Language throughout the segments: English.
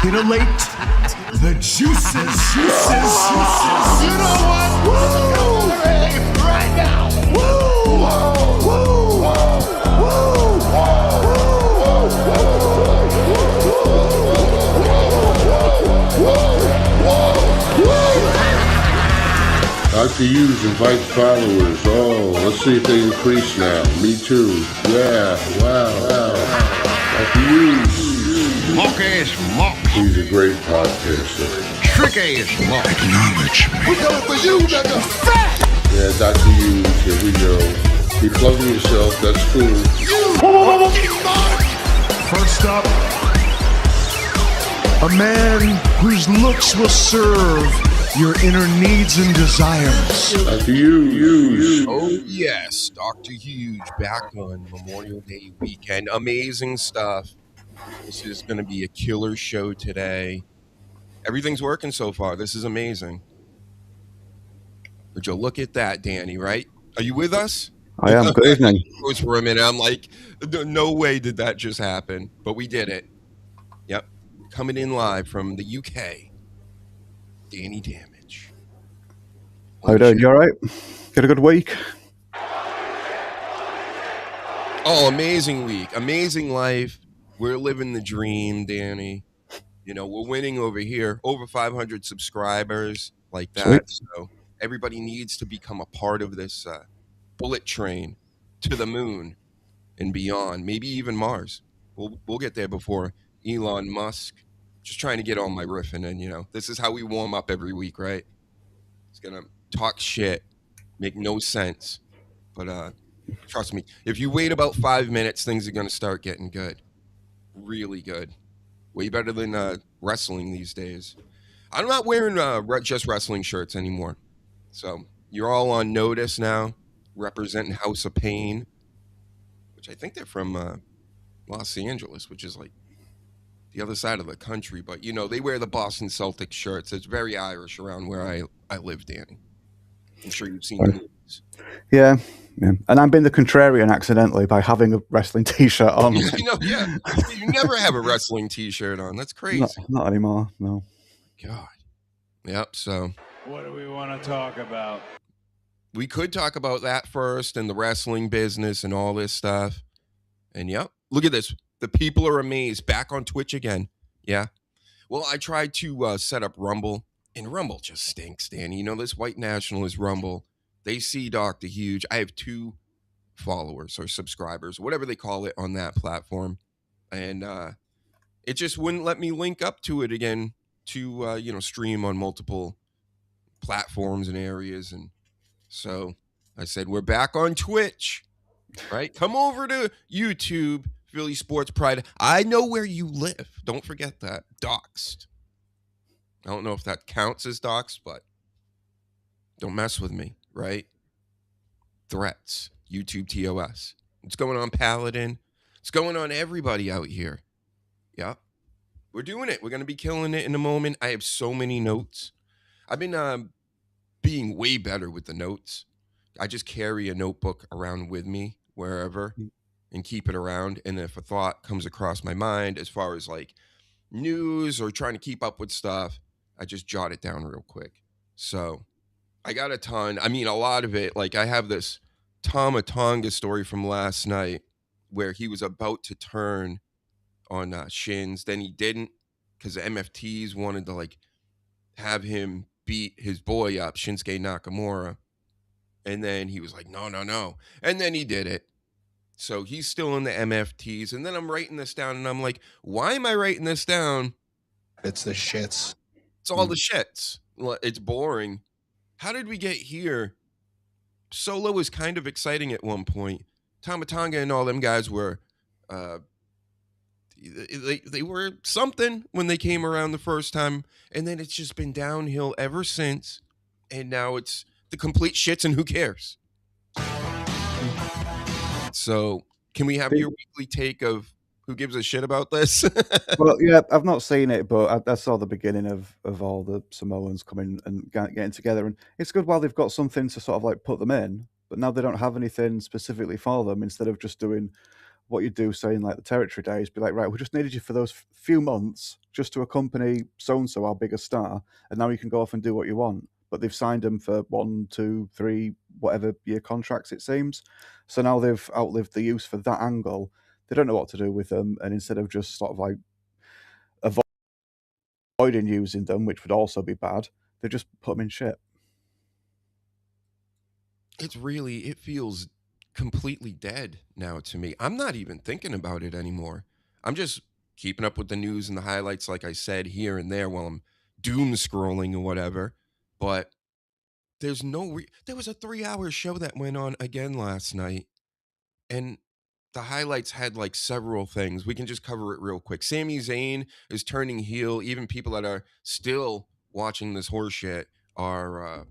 Titillate the juices. You know what? Woo! Right now. Woo! Woo! Dr. Hughes invites followers. Oh, let's see if they increase now. Me too. Yeah, wow. Dr. Hughes. Mock-ass mock. He's a great podcaster. Trick-ass mock. Acknowledge me. We coming for you, nigga. Yeah, Dr. Hughes, here we go. Be plugging yourself, that's cool. First up, a man whose looks will serve your inner needs and desires. Dr. Hughes. Oh, yes, Dr. Huge back on Memorial Day weekend. Amazing stuff. This is going to be a killer show today. Everything's working so far. This is amazing. Would you look at that, Danny, right? Are you with us? I am. Good evening. For a minute, I'm like, no way did that just happen. But we did it. Yep. Coming in live from the UK. Danny Damage. How you doing? You all right? Get a good week? Oh, amazing week. Amazing life. We're living the dream, Danny. You know, we're winning over here. Over 500 subscribers like that. Sweet. So everybody needs to become a part of this bullet train to the moon and beyond. Maybe even Mars. We'll get there before Elon Musk. Just trying to get all my riffing in, you know. This is how we warm up every week, right? It's going to talk shit, make no sense. But trust me, if you wait about 5 minutes, things are going to start getting good. Really good. Way better than wrestling these days. I'm not wearing just wrestling shirts anymore. So you're all on notice now, representing House of Pain, which I think they're from Los Angeles, which is like the other side of the country. But, you know, they wear the Boston Celtics shirts. It's very Irish around where I live, Danny. I'm sure you've seen the movies. Yeah. And I'm being the contrarian accidentally by having a wrestling T-shirt on. You never have a wrestling T-shirt on. That's crazy. Not anymore, no. God. Yep, so. What do we want to talk about? We could talk about that first and the wrestling business and all this stuff. And yep, look at this. The people are amazed. Back on Twitch again. Yeah. Well, I tried to set up Rumble, and Rumble just stinks, Danny. You know, this white nationalist Rumble. They see Dr. Huge. I have 2 followers or subscribers, whatever they call it on that platform. And it just wouldn't let me link up to it again to, stream on multiple platforms and areas. And so I said, we're back on Twitch, right? Come over to YouTube, Philly Sports Pride. I know where you live. Don't forget that. Doxed. I don't know if that counts as doxed, but don't mess with me. Right? Threats. YouTube TOS. It's going on Paladin. It's going on everybody out here. Yep. We're doing it. We're going to be killing it in a moment. I have so many notes. I've been being way better with the notes. I just carry a notebook around with me wherever and keep it around. And if a thought comes across my mind as far as like news or trying to keep up with stuff, I just jot it down real quick. So I got a ton. I mean, a lot of it. Like, I have this Tama Tonga story from last night where he was about to turn on Shins. Then he didn't because the MFTs wanted to, like, have him beat his boy up, Shinsuke Nakamura. And then he was like, no, no, no. And then he did it. So he's still in the MFTs. And then I'm writing this down and I'm like, why am I writing this down? It's the shits. It's all the shits. It's boring. How did we get here? Solo was kind of exciting at one point. Tama Tonga and all them guys were, they were something when they came around the first time. And then it's just been downhill ever since. And now it's the complete shits and who cares? So can we have your weekly take of who gives a shit about this? Well, yeah, I've not seen it, but I saw the beginning of all the Samoans coming and getting together, and it's good while they've got something to sort of like put them in, but now they don't have anything specifically for them. Instead of just doing what you do, saying like the territory days, be like, right, we just needed you for those few months just to accompany so and so, our biggest star, and now you can go off and do what you want. But they've signed them for 1, 2, 3, whatever year contracts it seems. So now they've outlived the use for that angle. They don't know what to do with them, and instead of just sort of like avoiding using them, which would also be bad, they just put them in shit. It feels completely dead now to me. I'm not even thinking about it anymore. I'm just keeping up with the news and the highlights, like I said, here and there while I'm doom scrolling or whatever. But there's there was a 3-hour show that went on again last night, and the highlights had like several things. We can just cover it real quick. Sami Zayn is turning heel. Even people that are still watching this horseshit are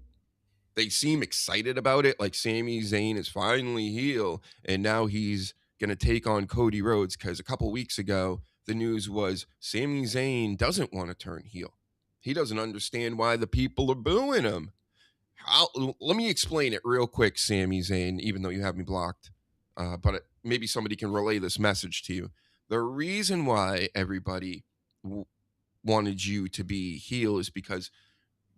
they seem excited about it. Like Sami Zayn is finally heel, and now he's gonna take on Cody Rhodes, because a couple weeks ago the news was Sami Zayn doesn't want to turn heel. He doesn't understand why the people are booing him. Let me explain it real quick, Sami Zayn, even though you have me blocked. But maybe somebody can relay this message to you. The reason why everybody wanted you to be heel is because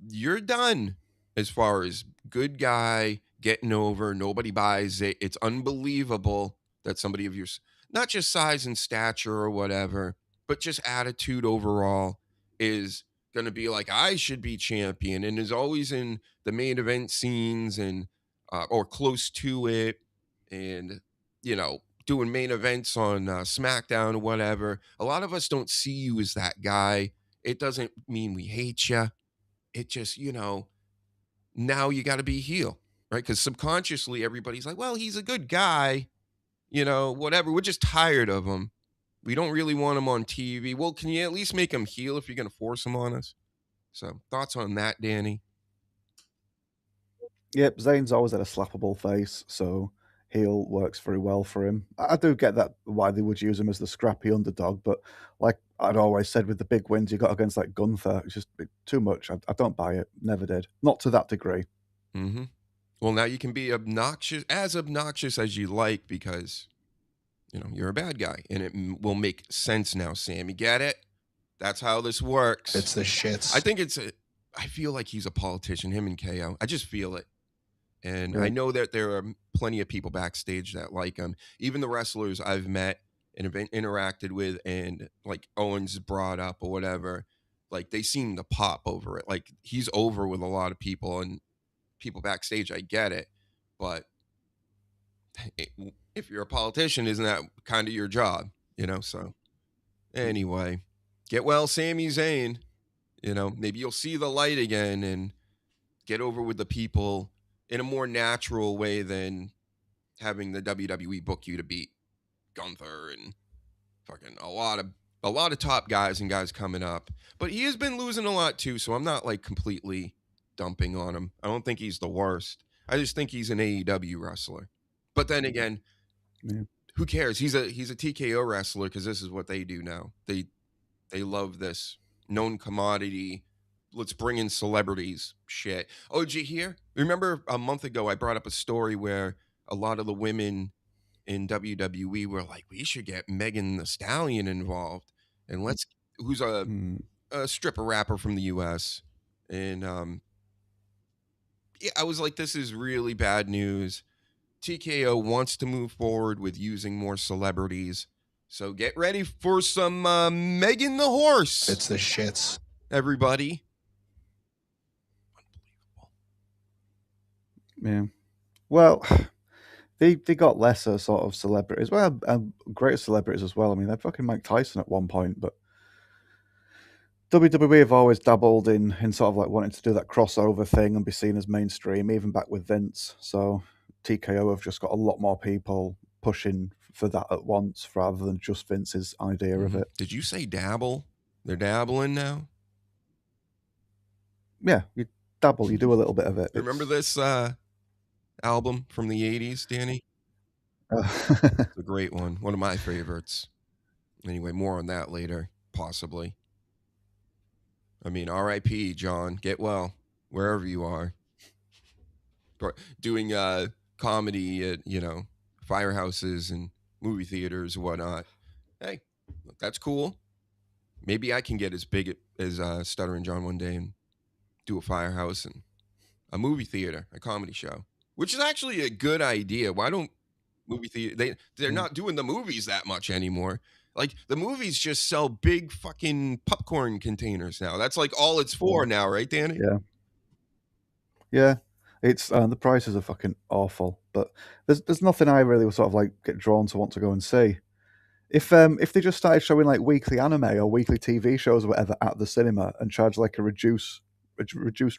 you're done as far as good guy, getting over, nobody buys it. It's unbelievable that somebody of your, not just size and stature or whatever, but just attitude overall, is going to be like, I should be champion, and is always in the main event scenes and or close to it, and doing main events on SmackDown or whatever. A lot of us don't see you as that guy. It doesn't mean we hate you. It just, now you got to be heel, right? Because subconsciously everybody's like, well, he's a good guy, whatever. We're just tired of him. We don't really want him on TV. Well, can you at least make him heel if you're going to force him on us? So thoughts on that, Danny? Yep, Zayn's always had a slappable face, so heel works very well for him. I do get that why they would use him as the scrappy underdog, but like I'd always said with the big wins you got against like Gunther, it's just too much. I don't buy it. Never did. Not to that degree. Mm-hmm. Well, now you can be obnoxious as you like, because you're a bad guy, and it will make sense now, Sam. You get it? That's how this works. It's the shits. I feel like he's a politician, him and KO. I just feel it. And Yeah. I know that there are plenty of people backstage that like him. Even the wrestlers I've met and have interacted with, and like Owens brought up or whatever, like they seem to pop over it. Like he's over with a lot of people, and people backstage, I get it. But if you're a politician, isn't that kind of your job? So anyway, get well, Sami Zayn. Maybe you'll see the light again and get over with the people in a more natural way than having the WWE book you to beat Gunther and fucking a lot of top guys and guys coming up. But he has been losing a lot too, so I'm not like completely dumping on him. I don't think he's the worst. I just think he's an AEW wrestler. But then again, who cares? He's a TKO wrestler, because this is what they do now. They love this known commodity. Let's bring in celebrities shit. Oh, did you hear? Remember a month ago I brought up a story where a lot of the women in WWE were like, we should get Megan Thee Stallion involved, and who's a stripper rapper from the US, and Yeah, I was like, this is really bad news. TKO wants to move forward with using more celebrities. So get ready for some Megan the Horse. It's the shits. Everybody. Yeah. Well, they got lesser sort of celebrities. Well, greater celebrities as well. I mean, they had fucking Mike Tyson at one point, but WWE have always dabbled in sort of like wanting to do that crossover thing and be seen as mainstream, even back with Vince. So TKO have just got a lot more people pushing for that at once rather than just Vince's idea of it. Did you say dabble? They're dabbling now? Yeah, you dabble, you do a little bit of it. Remember this album from the 80s, Danny? It's a great one. One of my favorites. Anyway, more on that later, possibly. I mean, R.I.P. John. Get well, wherever you are. Doing comedy at, firehouses and movie theaters and whatnot. Hey, that's cool. Maybe I can get as big as Stuttering John one day and do a firehouse and a movie theater, a comedy show, which is actually a good idea. Why don't movie theater? They're not doing the movies that much anymore. Like the movies just sell big fucking popcorn containers now. That's like all it's for now, right, Danny? Yeah. Yeah. It's the prices are fucking awful, but there's nothing I really sort of like get drawn to want to go and see. If they just started showing like weekly anime or weekly TV shows or whatever at the cinema and charge like a reduced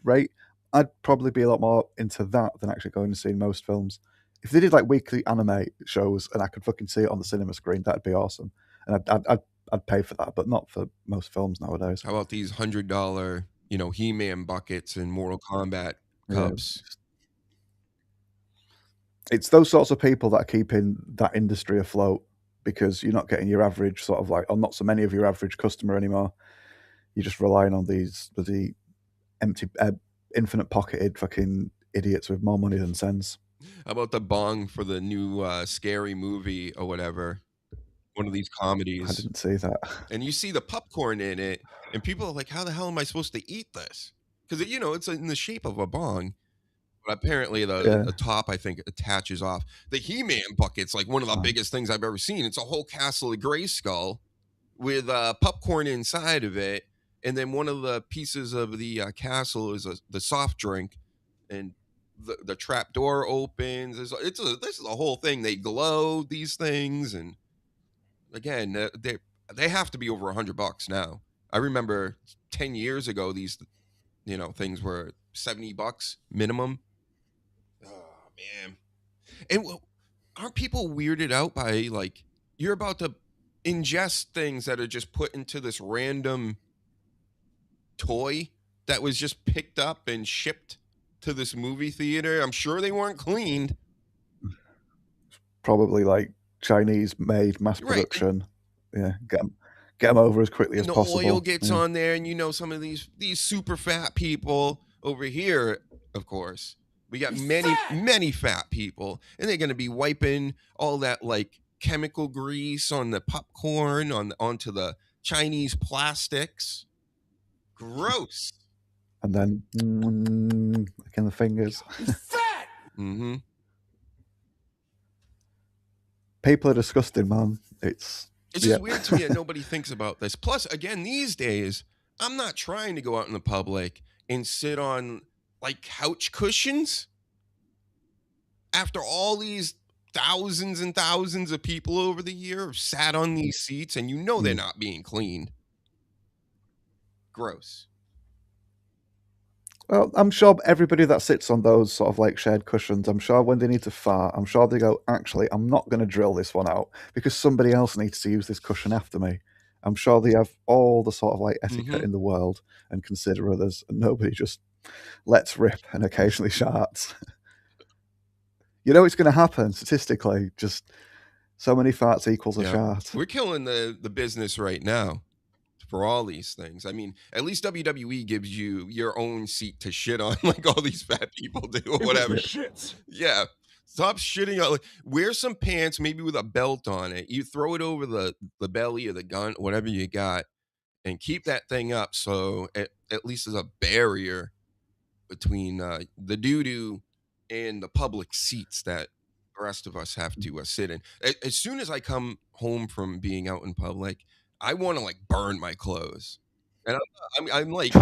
rate, I'd probably be a lot more into that than actually going and seeing most films. If they did like weekly anime shows and I could fucking see it on the cinema screen, that'd be awesome, and I'd pay for that, but not for most films nowadays. How about these $100, He-Man buckets and Mortal Kombat cups? Yeah. It's those sorts of people that are keeping that industry afloat, because you're not getting your average sort of like, or not so many of your average customer anymore. You're just relying on these bloody empty, infinite pocketed fucking idiots with more money than sense. How about the bong for the new scary movie or whatever? One of these comedies. I didn't see that. And you see the popcorn in it, and people are like, how the hell am I supposed to eat this? Because, it's in the shape of a bong. But apparently the top, I think, attaches off. The He-Man bucket's like one of the biggest things I've ever seen. It's a whole castle of Grayskull with popcorn inside of it. And then one of the pieces of the castle is the soft drink. And the trap door opens. This is a whole thing. They glow, these things. And again, they have to be over $100 now. I remember 10 years ago, these, things were $70 minimum. Oh, man. And aren't people weirded out by, like, you're about to ingest things that are just put into this random toy that was just picked up and shipped to this movie theater? I'm sure they weren't cleaned. Probably like Chinese-made mass production. Right. Yeah, get them over as quickly as possible. The oil gets on there, and some of these super fat people over here, of course. We got many fat people, and they're going to be wiping all that like chemical grease on the popcorn onto the Chinese plastics. Gross. And then licking the fingers. Fat. Mm-hmm. People are disgusting, man. It's just weird to me that nobody thinks about this. Plus, again, these days, I'm not trying to go out in the public and sit on like couch cushions after all these thousands and thousands of people over the year have sat on these seats, and they're not being cleaned. Gross. Well, I'm sure everybody that sits on those sort of like shared cushions, I'm sure when they need to fart, I'm sure they go, actually, I'm not going to drill this one out because somebody else needs to use this cushion after me. I'm sure they have all the sort of like etiquette in the world and consider others, and nobody just lets rip and occasionally sharts. It's going to happen statistically. Just so many farts equals a shart. We're killing the business right now for all these things. I mean, at least WWE gives you your own seat to shit on, like all these fat people do or whatever. Shits. Yeah. Stop shitting on. Like, wear some pants, maybe with a belt on it. You throw it over the belly of the gun, whatever you got, and keep that thing up so at least there's a barrier between the doo-doo and the public seats that the rest of us have to sit in. As soon as I come home from being out in public, I want to like burn my clothes. And I'm like,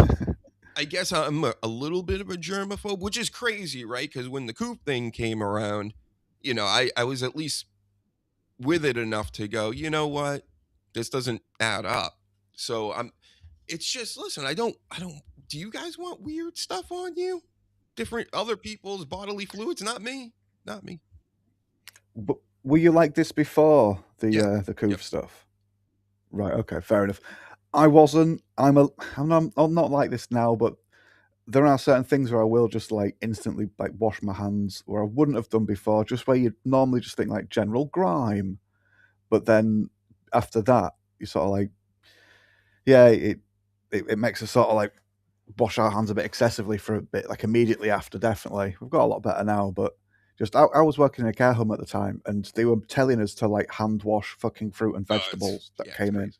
I guess I'm a little bit of a germaphobe, which is crazy, right? Because when the coop thing came around, I was at least with it enough to go, you know what? This doesn't add up. So it's just, listen, I don't, do you guys want weird stuff on you? Different other people's bodily fluids? Not me. Not me. But were you like this before the Yeah. the Coof Yep. stuff? Right. Okay. Fair enough. I wasn't. I'm not like this now, but there are certain things where I will just like instantly like wash my hands where I wouldn't have done before, just where you'd normally just think like general grime, but then after that you sort of like, yeah, it makes us sort of like wash our hands a bit excessively for a bit, like immediately after. Definitely, we've got a lot better now, but just I was working in a care home at the time, and they were telling us to like hand wash fucking fruit and vegetables that came in.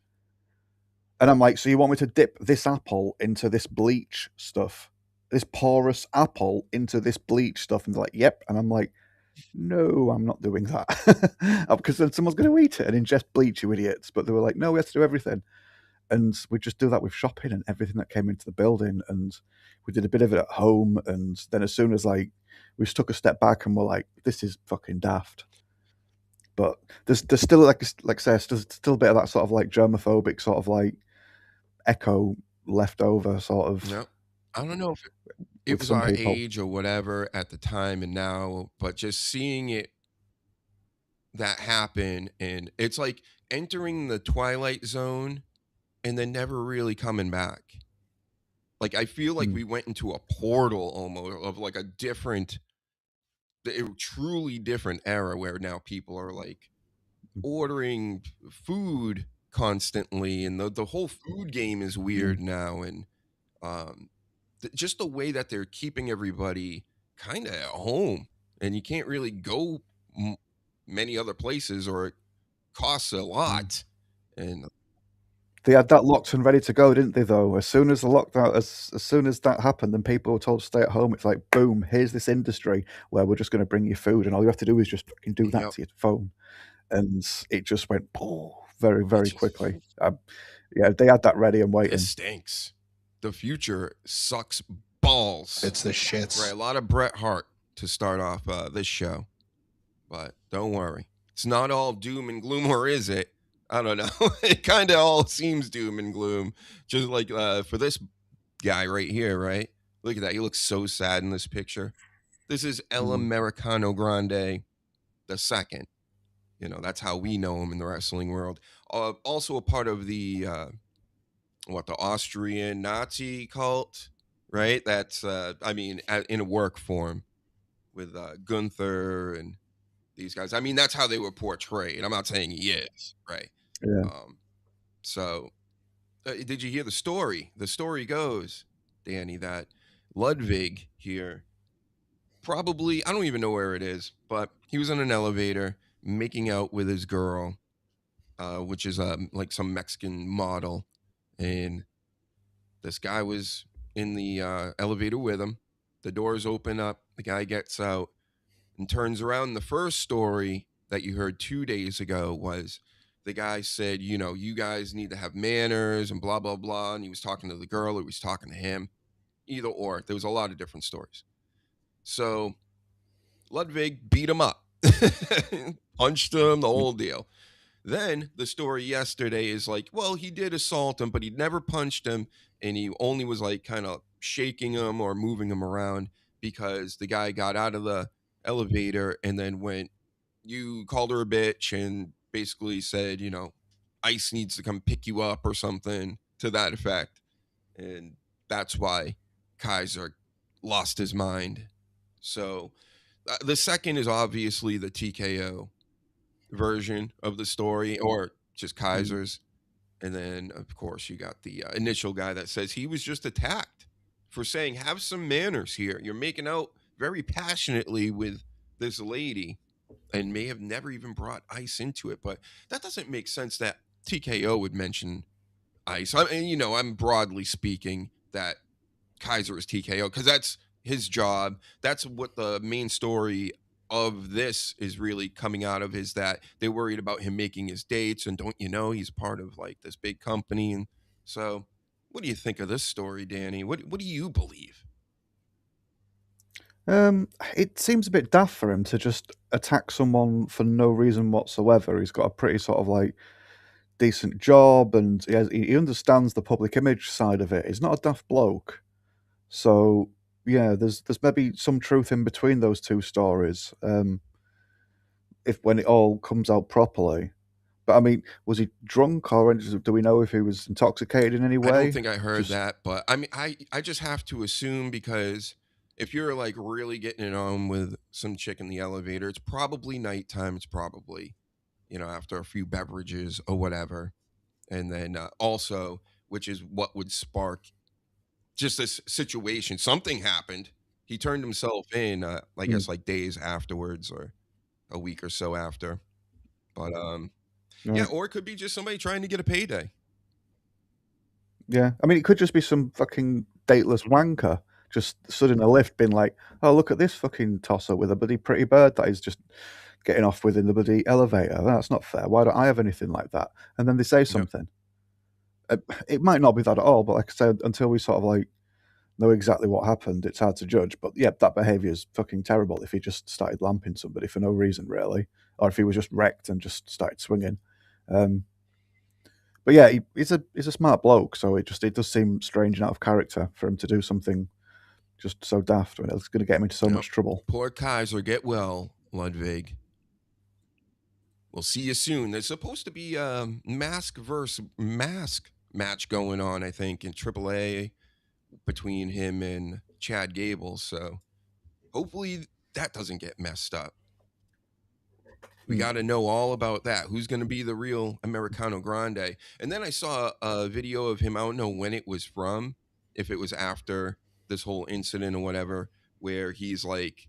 And I'm like, so you want me to dip this apple into this bleach stuff, this porous apple into this bleach stuff? And they're like, yep. And I'm like, no, I'm not doing that. Because then someone's going to eat it and ingest bleach, you idiots. But they were like, no, we have to do everything. And we just do that with shopping and everything that came into the building. And we did a bit of it at home. And then as soon as like we just took a step back and we're like, this is fucking daft. But there's still like I say, there's still a bit of that sort of like germophobic sort of like echo left over sort of. No, I don't know if it was our age or whatever at the time and now, but just seeing it that happen, and it's like entering the twilight zone and then never really coming back. Like I feel like we went into a portal almost of like a truly different era where now people are like ordering food constantly, and the whole food game is weird now, and just the way that they're keeping everybody kind of at home, and you can't really go many other places or it costs a lot. And they had that locked and ready to go, didn't they? Though as soon as the lockdown, as soon as that happened, and people were told to stay at home, it's like boom, here's this industry where we're just going to bring you food, and all you have to do is just fucking do that to your phone, and it just went very, very quickly. Yeah, they had that ready and waiting. It stinks. The future sucks balls. It's the shits. Right, a lot of Bret Hart to start off this show, but don't worry, it's not all doom and gloom, or is it? I don't know. It kind of all seems doom and gloom. Just like for this guy right here, right? Look at that. He looks so sad in this picture. This is El Americano Grande the second. That's how we know him in the wrestling world. Also a part of the the Austrian Nazi cult, right? That's in a work form with Gunther and these guys. I mean, that's how they were portrayed. I'm not saying he is, right? Yeah. So did you hear the story? The story goes, Danny, that Ludwig here, probably, I don't even know where it is, but he was in an elevator making out with his girl, which is like some Mexican model, and this guy was in the elevator with him. The doors open up, the guy gets out and turns around. The first story that you heard 2 days ago was the guy said, you guys need to have manners and blah, blah, blah. And he was talking to the girl, or he was talking to him. Either or. There was a lot of different stories. So Ludwig beat him up, punched him, the whole deal. Then the story yesterday is like, well, he did assault him, but he never punched him. And he only was like kind of shaking him or moving him around because the guy got out of the elevator and then went, you called her a bitch, and basically said, ICE needs to come pick you up or something to that effect. And that's why Kaiser lost his mind. So the second is obviously the TKO version of the story, or just Kaiser's. And then, of course, you got the initial guy that says he was just attacked for saying, have some manners here. You're making out very passionately with this lady and may have never even brought ICE into it. But that doesn't make sense that TKO would mention ICE. I'm broadly speaking that Kaiser is TKO because that's his job. That's what the main story of this is really coming out of, is that they're worried about him making his dates, and don't you know he's part of like this big company. And so what do you think of this story, Danny? What do you believe? It seems a bit daft for him to just attack someone for no reason whatsoever. He's got a pretty sort of like decent job, and he understands the public image side of it. He's not a daft bloke. So yeah, there's maybe some truth in between those two stories. If when it all comes out properly. But I mean, was he drunk, or do we know if he was intoxicated in any way? I don't think I heard that, but I mean, I just have to assume, because if you're like really getting it on with some chick in the elevator, it's probably nighttime. It's probably, after a few beverages or whatever. And then also, which is what would spark just this situation. Something happened. He turned himself in, I guess, like days afterwards or a week or so after. But yeah, or it could be just somebody trying to get a payday. Yeah, I mean, it could just be some fucking dateless wanker just stood in a lift being like, oh, look at this fucking tosser with a bloody pretty bird that he's just getting off with in the bloody elevator. That's not fair. Why don't I have anything like that? And then they say something. It might not be that at all, but like I said, until we sort of like know exactly what happened, it's hard to judge. But yeah, that behaviour is fucking terrible if he just started lamping somebody for no reason, really. Or if he was just wrecked and just started swinging. But yeah, he's a smart bloke, so it does seem strange and out of character for him to do something just so daft when it's going to get him into so much trouble. Poor Kaiser, get well, Ludwig. We'll see you soon. There's supposed to be a mask versus mask match going on, I think, in AAA between him and Chad Gable. So hopefully that doesn't get messed up. We got to know all about that. Who's going to be the real Americano Grande? And then I saw a video of him. I don't know when it was from, if it was after this whole incident or whatever, where he's like,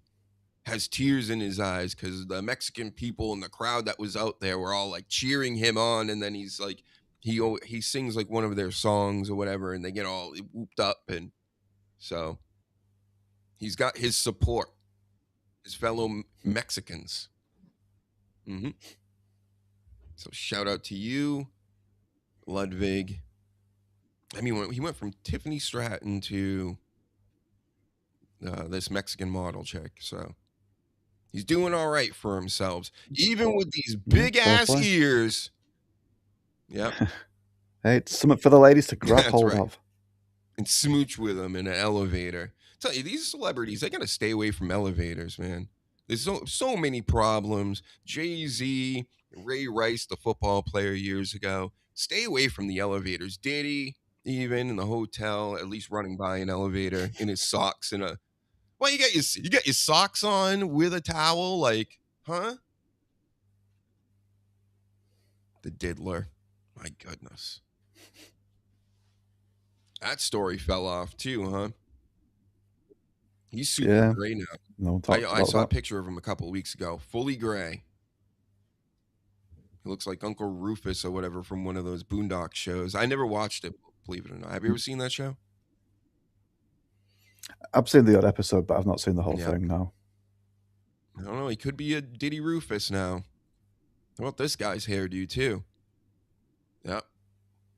has tears in his eyes because the Mexican people in the crowd that was out there were all like cheering him on. And then he's like, he sings like one of their songs or whatever, and they get all whooped up. And so he's got his support, his fellow Mexicans. Mm-hmm. So shout out to you, Ludwig. I mean, he went from Tiffany Stratton to this Mexican model chick. So he's doing all right for himself, even with these big ass ears. Yep. Hey, it's something for the ladies to grab hold of and smooch with them in an elevator. Tell you, these celebrities, they gotta stay away from elevators, man. There's so many problems. Jay-Z, Ray Rice, the football player years ago. Stay away from the elevators. Diddy, even in the hotel, at least running by an elevator in his socks and a. Well, you got your socks on with a towel, like, huh? The diddler. My goodness. That story fell off too, huh? He's super gray now. No, I saw a picture of him a couple of weeks ago, fully gray. He looks like Uncle Rufus or whatever from one of those Boondock shows. I never watched it, believe it or not. Have you ever seen that show? I've seen the odd episode, but I've not seen the whole thing, no. I don't know. He could be a Diddy Rufus now. How about this guy's hairdo, too? Yep.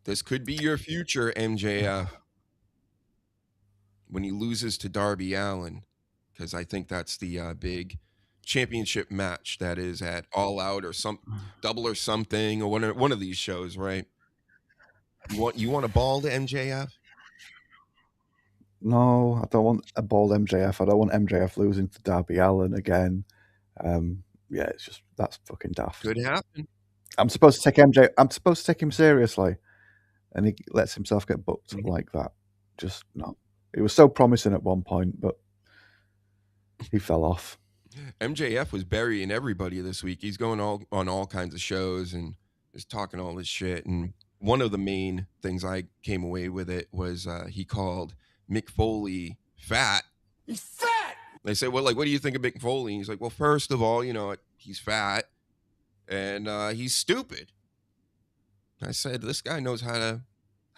This could be your future, MJF. When he loses to Darby Allin, because I think that's the big championship match that is at All Out or some Double or something, or one of these shows, right? You want a bald MJF? No, I don't want a bald MJF. I don't want MJF losing to Darby Allin again. Yeah, it's just, that's fucking daft. Could happen. I'm supposed to take him seriously, and he lets himself get booked like that. Just no. It was so promising at one point, but he fell off. MJF was burying everybody this week. He's going on all kinds of shows and just talking all this shit. And one of the main things I came away with it was he called Mick Foley fat. He's fat! They say, well, like, what do you think of Mick Foley? And he's like, well, first of all, he's fat and he's stupid. I said, this guy knows how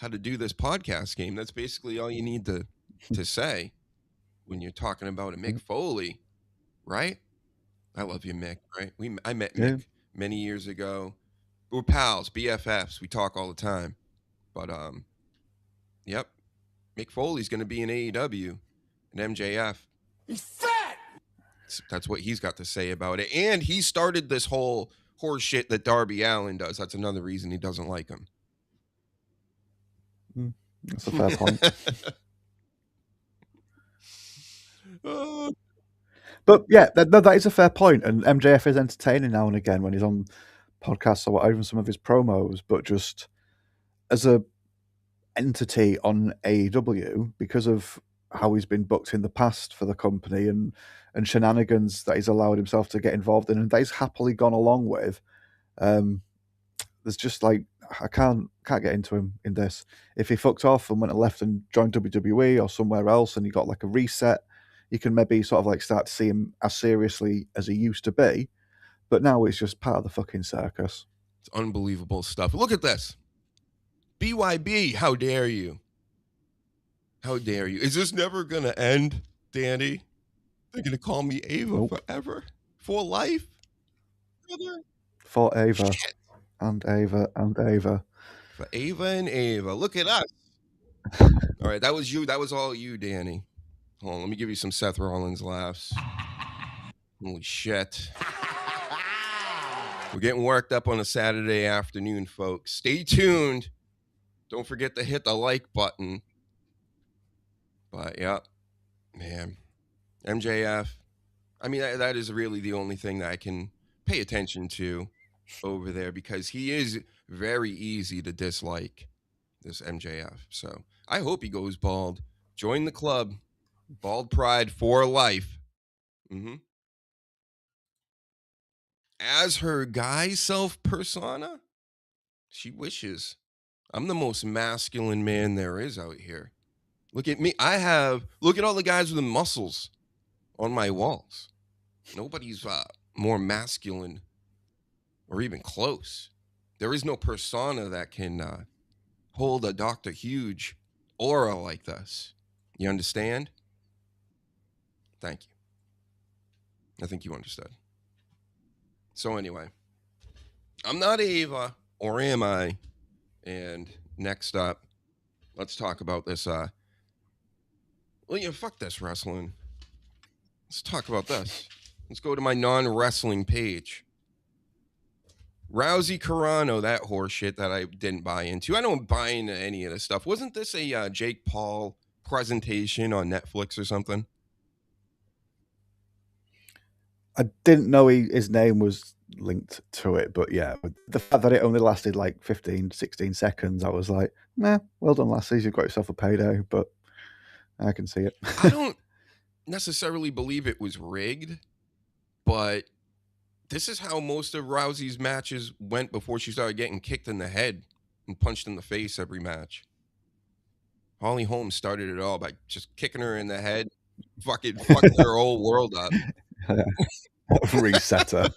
to do this podcast game. That's basically all you need to say. when you're talking about a Mick Foley, right? I love you, Mick, right? I met Mick many years ago. We're pals, BFFs. We talk all the time. But yep. Mick Foley's going to be in AEW and MJF. He's fat! That's what he's got to say about it. And he started this whole horse shit that Darby Allin does. That's another reason he doesn't like him. That's a fair point. But yeah, that is a fair point. And MJF is entertaining now and again when he's on podcasts or even some of his promos, but just as a entity on AEW, because of how he's been booked in the past for the company and shenanigans that he's allowed himself to get involved in and that he's happily gone along with, there's just like, I can't get into him in this. If he fucked off and went and left and joined WWE or somewhere else and he got like a reset, you can maybe sort of like start to see him as seriously as he used to be. But now it's just part of the fucking circus. It's unbelievable stuff. Look at this. BYB, how dare you? How dare you? Is this never going to end, Danny? They're going to call me Ava forever? For life? Brother? For Ava. Shit. And Ava and Ava. For Ava and Ava. Look at us. All right, that was you. That was all you, Danny. Hold on, let me give you some Seth Rollins laughs. Holy shit. We're getting worked up on a Saturday afternoon, folks. Stay tuned. Don't forget to hit the like button. But, yeah, man. MJF. I mean, that is really the only thing that I can pay attention to over there because he is very easy to dislike, this MJF. So I hope he goes bald. Join the club. Bald Pride for life. As her guy self persona, she wishes. I'm the most masculine man there is out here. Look at me. Look at all the guys with the muscles on my walls. Nobody's more masculine or even close. There is no persona that can hold a Dr. Huge aura like this. You understand? Thank you. I think you understood. So anyway, I'm not Ava, or am I? And next up, let's talk about this. Well, yeah, fuck this wrestling. Let's talk about this. Let's go to my non-wrestling page. Rousey Carano, that horse shit that I didn't buy into. I don't buy into any of this stuff. Wasn't this a Jake Paul presentation on Netflix or something? I didn't know his name was linked to it, but yeah, the fact that it only lasted like 15, 16 seconds, I was like, nah, well done, lassies, you've got yourself a payday, but I can see it. I don't necessarily believe it was rigged, but this is how most of Rousey's matches went before she started getting kicked in the head and punched in the face every match. Holly Holmes started it all by just kicking her in the head, fucking her whole world up. Reset her.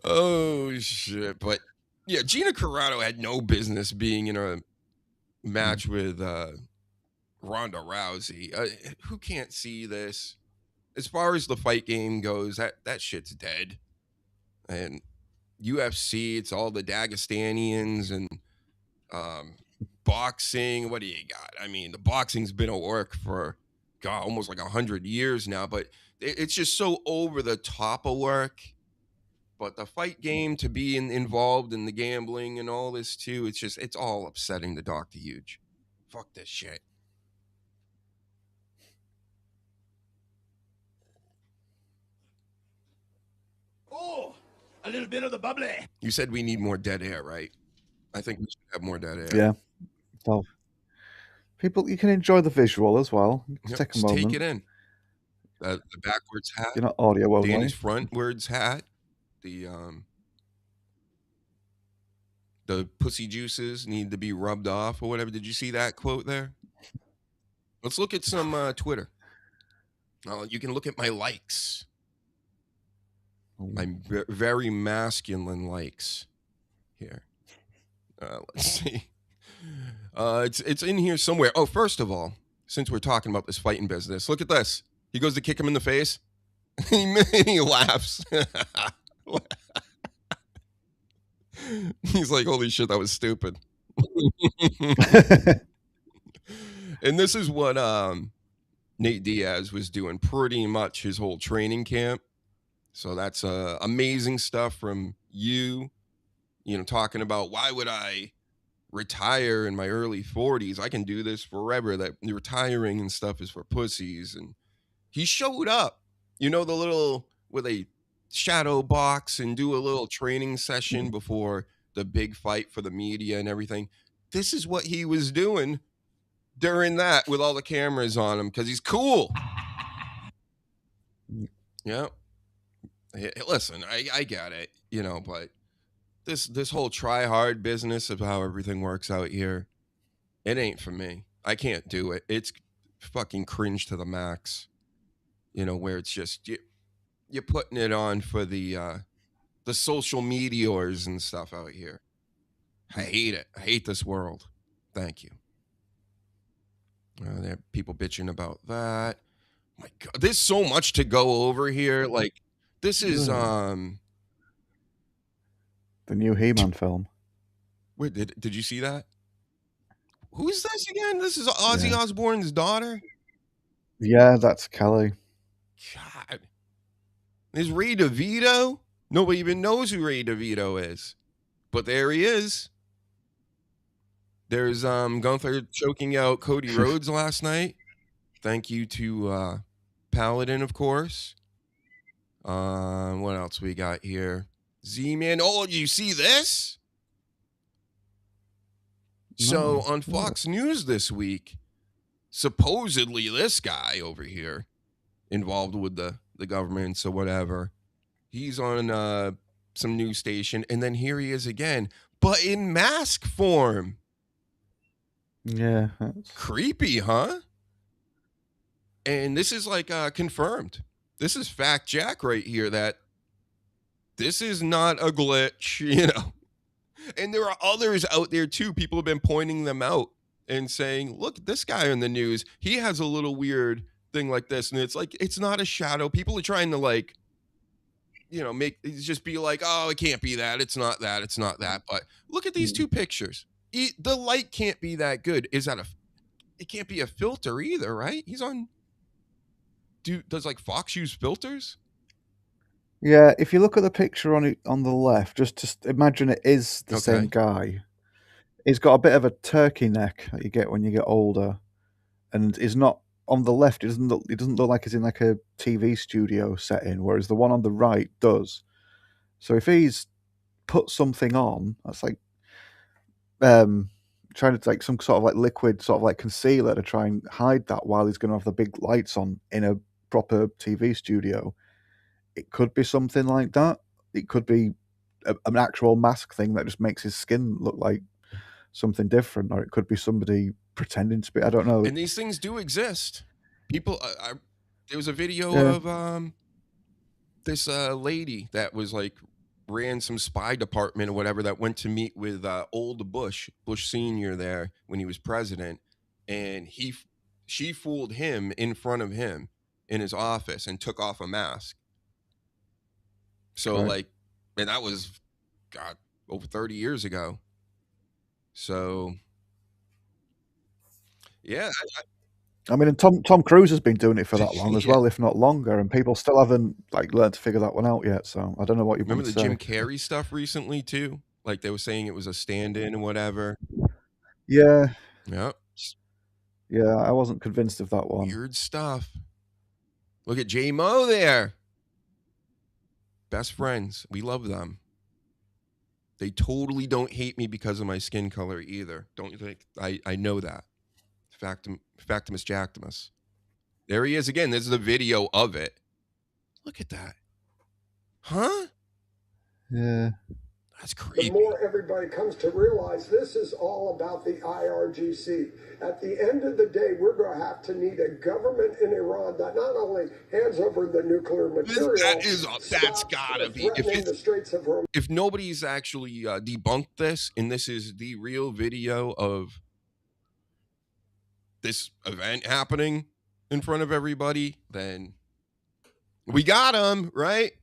Oh shit! But yeah, Gina Carano had no business being in a match with Ronda Rousey. Who can't see this? As far as the fight game goes, that shit's dead. And UFC, it's all the Dagestanians and boxing. What do you got? I mean, the boxing's been at work for almost like 100 years now, but it's just so over the top of work. But the fight game, to be involved in the gambling and all this too, it's all upsetting to Dr. Huge. Fuck this shit. Oh, a little bit of the bubbly. You said we need more dead air, right? I think we should have more dead air. Yeah. Well, people, you can enjoy the visual as well. Yep, take a moment. Take it in. The backwards hat. You're not audio only. Danny's frontwards hat. The pussy juices need to be rubbed off or whatever. Did you see that quote there? Let's look at some Twitter. You can look at my likes. My very masculine likes here. Let's see. It's in here somewhere. Oh, first of all, since we're talking about this fighting business, look at this. He goes to kick him in the face. He laughs. He's like, holy shit, that was stupid. And this is what Nate Diaz was doing pretty much his whole training camp. So that's amazing stuff from you know, talking about why would I retire in my early 40s? I can do this forever. That retiring and stuff is for pussies. And he showed up, you know, the little where they shadow box and do a little training session before the big fight for the media and everything. This is what he was doing during that with all the cameras on him because he's cool. Yeah. Hey, listen, I get it, you know, but this whole try hard business of how everything works out here, it ain't for me. I can't do it. It's fucking cringe to the max. You know, where it's just you're putting it on for the social meteors and stuff out here. I hate it. I hate this world. Thank you. There are people bitching about that. My God, there's so much to go over here. Like, this is the new He-Man film. Wait, did you see that? Who is this again? This is Ozzy Osbourne's daughter? Yeah, that's Kelly. God. There's Ray DeVito. Nobody even knows who Ray DeVito is. But there he is. There's Gunther choking out Cody Rhodes last night. Thank you to Paladin, of course. What else we got here? Z-Man. Oh, you see this? So on Fox News this week, supposedly this guy over here, involved with the government, so whatever, he's on some news station, and then here he is again, but in mask form. Yeah. That's creepy, huh? And this is like confirmed. This is fact Jack right here that this is not a glitch, you know. And there are others out there too. People have been pointing them out and saying, look, this guy in the news, he has a little weird thing like this. And it's like, it's not a shadow. People are trying to, like, you know, just be like, oh, it can't be that. It's not that. It's not that. But look at these two pictures. The light can't be that good. It can't be a filter either, right? He's on. Does like Fox use filters? Yeah, if you look at the picture on the left, just imagine it is the same guy. He's got a bit of a turkey neck that you get when you get older, and is not on the left. It doesn't look like he's in like a TV studio setting, whereas the one on the right does. So if he's put something on, that's like trying to like some sort of like liquid sort of like concealer to try and hide that while he's going to have the big lights on in a proper TV studio. It could be something like that. It could be an actual mask thing that just makes his skin look like something different, or it could be somebody pretending to be. I don't know. And these things do exist. People, there was a video of this lady that was like ran some spy department or whatever that went to meet with old Bush Senior there when he was president, and she fooled him in front of him in his office and took off a mask. So like, and that was, God, over 30 years ago. So, yeah. I mean, and Tom Cruise has been doing it for that long as well, if not longer, and people still haven't like learned to figure that one out yet. So I don't know what you remember want the to Jim Carrey stuff recently too. Like they were saying it was a stand-in and whatever. Yeah. Yeah. Yeah, I wasn't convinced of that one. Weird stuff. Look at J-Mo there. Best friends. We love them. They totally don't hate me because of my skin color either. Don't you think? I know that. Factimus Jactimus. There he is again. This is the video of it. Look at that. Huh? Yeah. That's creepy. The more everybody comes to realize this is all about the IRGC. At the end of the day, we're going to have to need a government in Iran that not only hands over the nuclear material, that's gotta be. If nobody's actually debunked this, and this is the real video of this event happening in front of everybody, then we got him, right?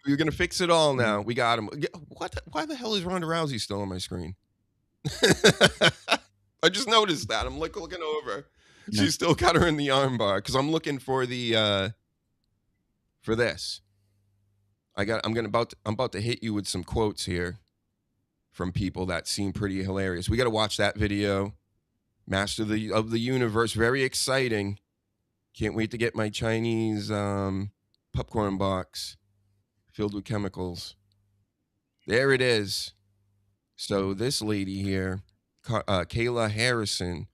We're going to fix it all now. We got him. Why the hell is Ronda Rousey still on my screen? I just noticed that. I'm like looking over. She's still got her in the armbar because I'm looking for the for this. I'm about to hit you with some quotes here from people that seem pretty hilarious. We got to watch that video. Master of the Universe, very exciting. Can't wait to get my Chinese popcorn box filled with chemicals. There it is. So this lady here, Kayla Harrison,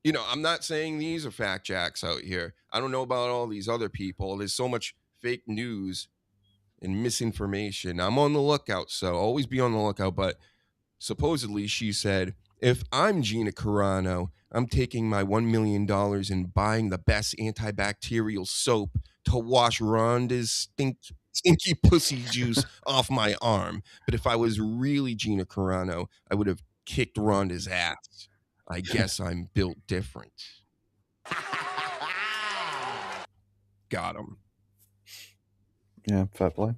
you know, I'm not saying these are fact jacks out here. I don't know about all these other people. There's so much fake news and misinformation. I'm on the lookout, so always be on the lookout. But supposedly she said, if I'm Gina Carano, I'm taking my $1 million and buying the best antibacterial soap to wash Rhonda's stinky pussy juice off my arm. But if I was really Gina Carano, I would have kicked Rhonda's ass. I guess I'm built different. Got him. Yeah, fair play.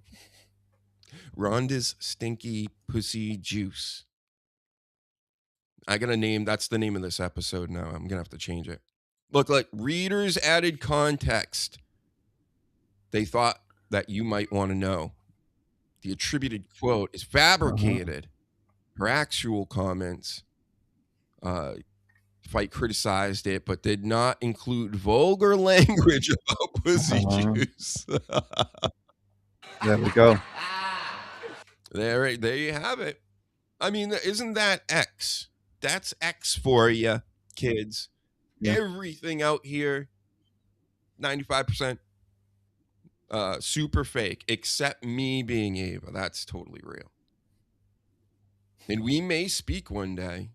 Rhonda's stinky pussy juice. I got a name. That's the name of this episode now. I'm going to have to change it. Look, like readers added context. They thought that you might want to know. The attributed quote is fabricated. Her actual comments, Fight criticized it, but did not include vulgar language about pussy juice. There we go. There you have it. I mean, isn't that X? That's X for you, kids. Yeah. Everything out here, 95% super fake, except me being Ava. That's totally real. And we may speak one day.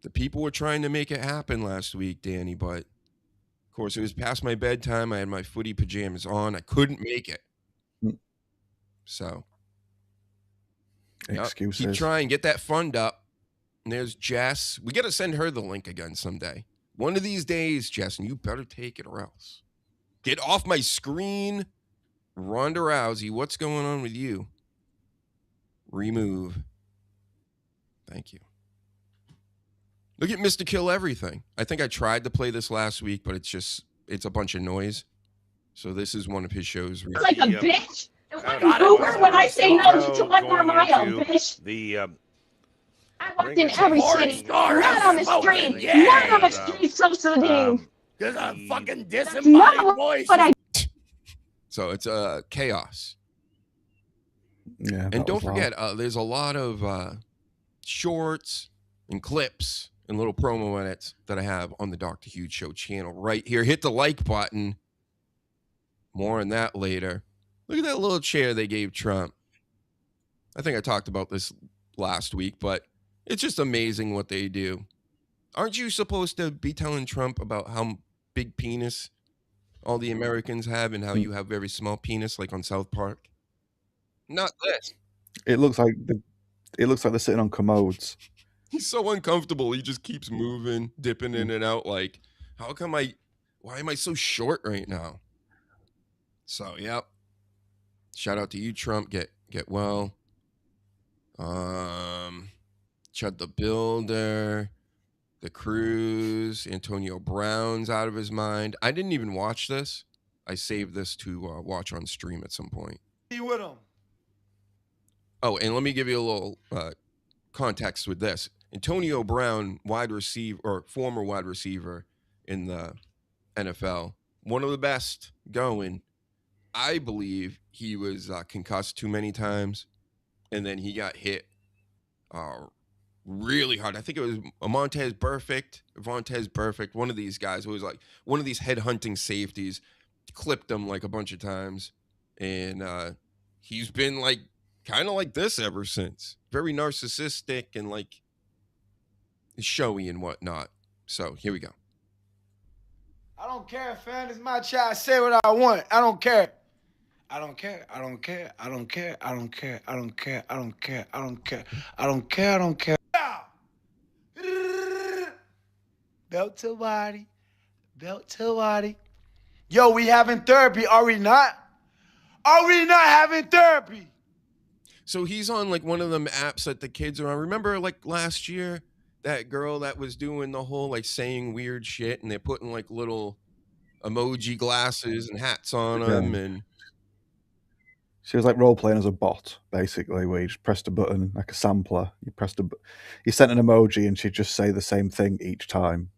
The people were trying to make it happen last week, Danny, but of course it was past my bedtime. I had my footy pajamas on. I couldn't make it. So, excuses. Keep trying, get that fund up. And there's Jess. We got to send her the link again someday. One of these days, Jess, and you better take it or else. Get off my screen. Ronda Rousey, what's going on with you? Remove. Thank you. Look at Mr. Kill Everything. I think I tried to play this last week, but it's a bunch of noise. So this is one of his shows. Like a bitch. When I say no to 1 more mile, bitch. I walked in every city, not on the street, not on the street, socialism. Because I'm fucking dissing my voice. So it's chaos. Yeah. And don't forget, there's a lot of shorts and clips and little promo edits that I have on the Dr. Huge Show channel right here. Hit the like button. More on that later. Look at that little chair they gave Trump. I think I talked about this last week, but it's just amazing what they do. Aren't you supposed to be telling Trump about how big penis all the Americans have and how you have very small penis, like on South Park? Not this. It looks like they're sitting on commodes. He's so uncomfortable. He just keeps moving, dipping in and out. Like, why am I so short right now? So, yep. Shout out to you, Trump. Get well. Chud the Builder, The Cruise, Antonio Brown's out of his mind. I didn't even watch this. I saved this to watch on stream at some point. You with him? Oh, and let me give you a little context with this. Antonio Brown, former wide receiver in the NFL, one of the best going. I believe he was concussed too many times, and then he got hit really hard. I think it was Vontaze Burfict, one of these guys who was like one of these head-hunting safeties, clipped him like a bunch of times, and he's been like kind of like this ever since. Very narcissistic and like showy and whatnot. So here we go. I don't care, fam. It's my child. I say what I want. I don't care. I don't care. I don't care. I don't care. I don't care. I don't care. I don't care. I don't care. I don't care. I don't care. Belt to body. Belt to body. Yo, we having therapy, are we not? Are we not having therapy? So he's on like one of them apps that the kids are on. Remember like last year, that girl that was doing the whole like saying weird shit and they're putting like little emoji glasses and hats on them and she was like role playing as a bot, basically, where you just pressed a button like a sampler. You sent an emoji, and she'd just say the same thing each time.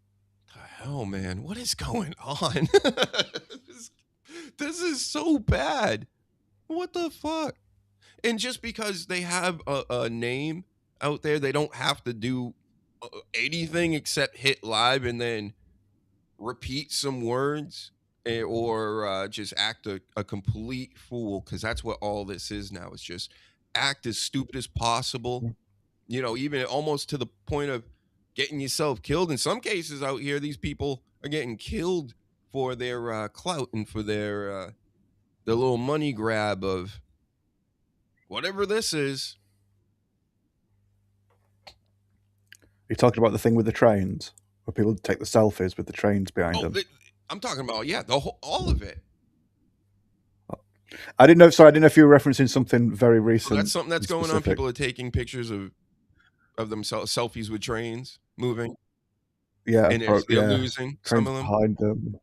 The hell, man, what is going on? This is so bad. What the fuck? And just because they have a name out there, they don't have to do anything except hit live and then repeat some words. Or just act a complete fool, because that's what all this is now. It's just act as stupid as possible, even almost to the point of getting yourself killed. In some cases out here, these people are getting killed for their clout and for their little money grab of whatever this is. You're talking about the thing with the trains, where people take the selfies with the trains behind them. I'm talking about, all of it. I didn't know if you were referencing something very recent. That's something that's going on. People are taking pictures of themselves, selfies with trains moving. Yeah, and they're losing trains some of them behind them.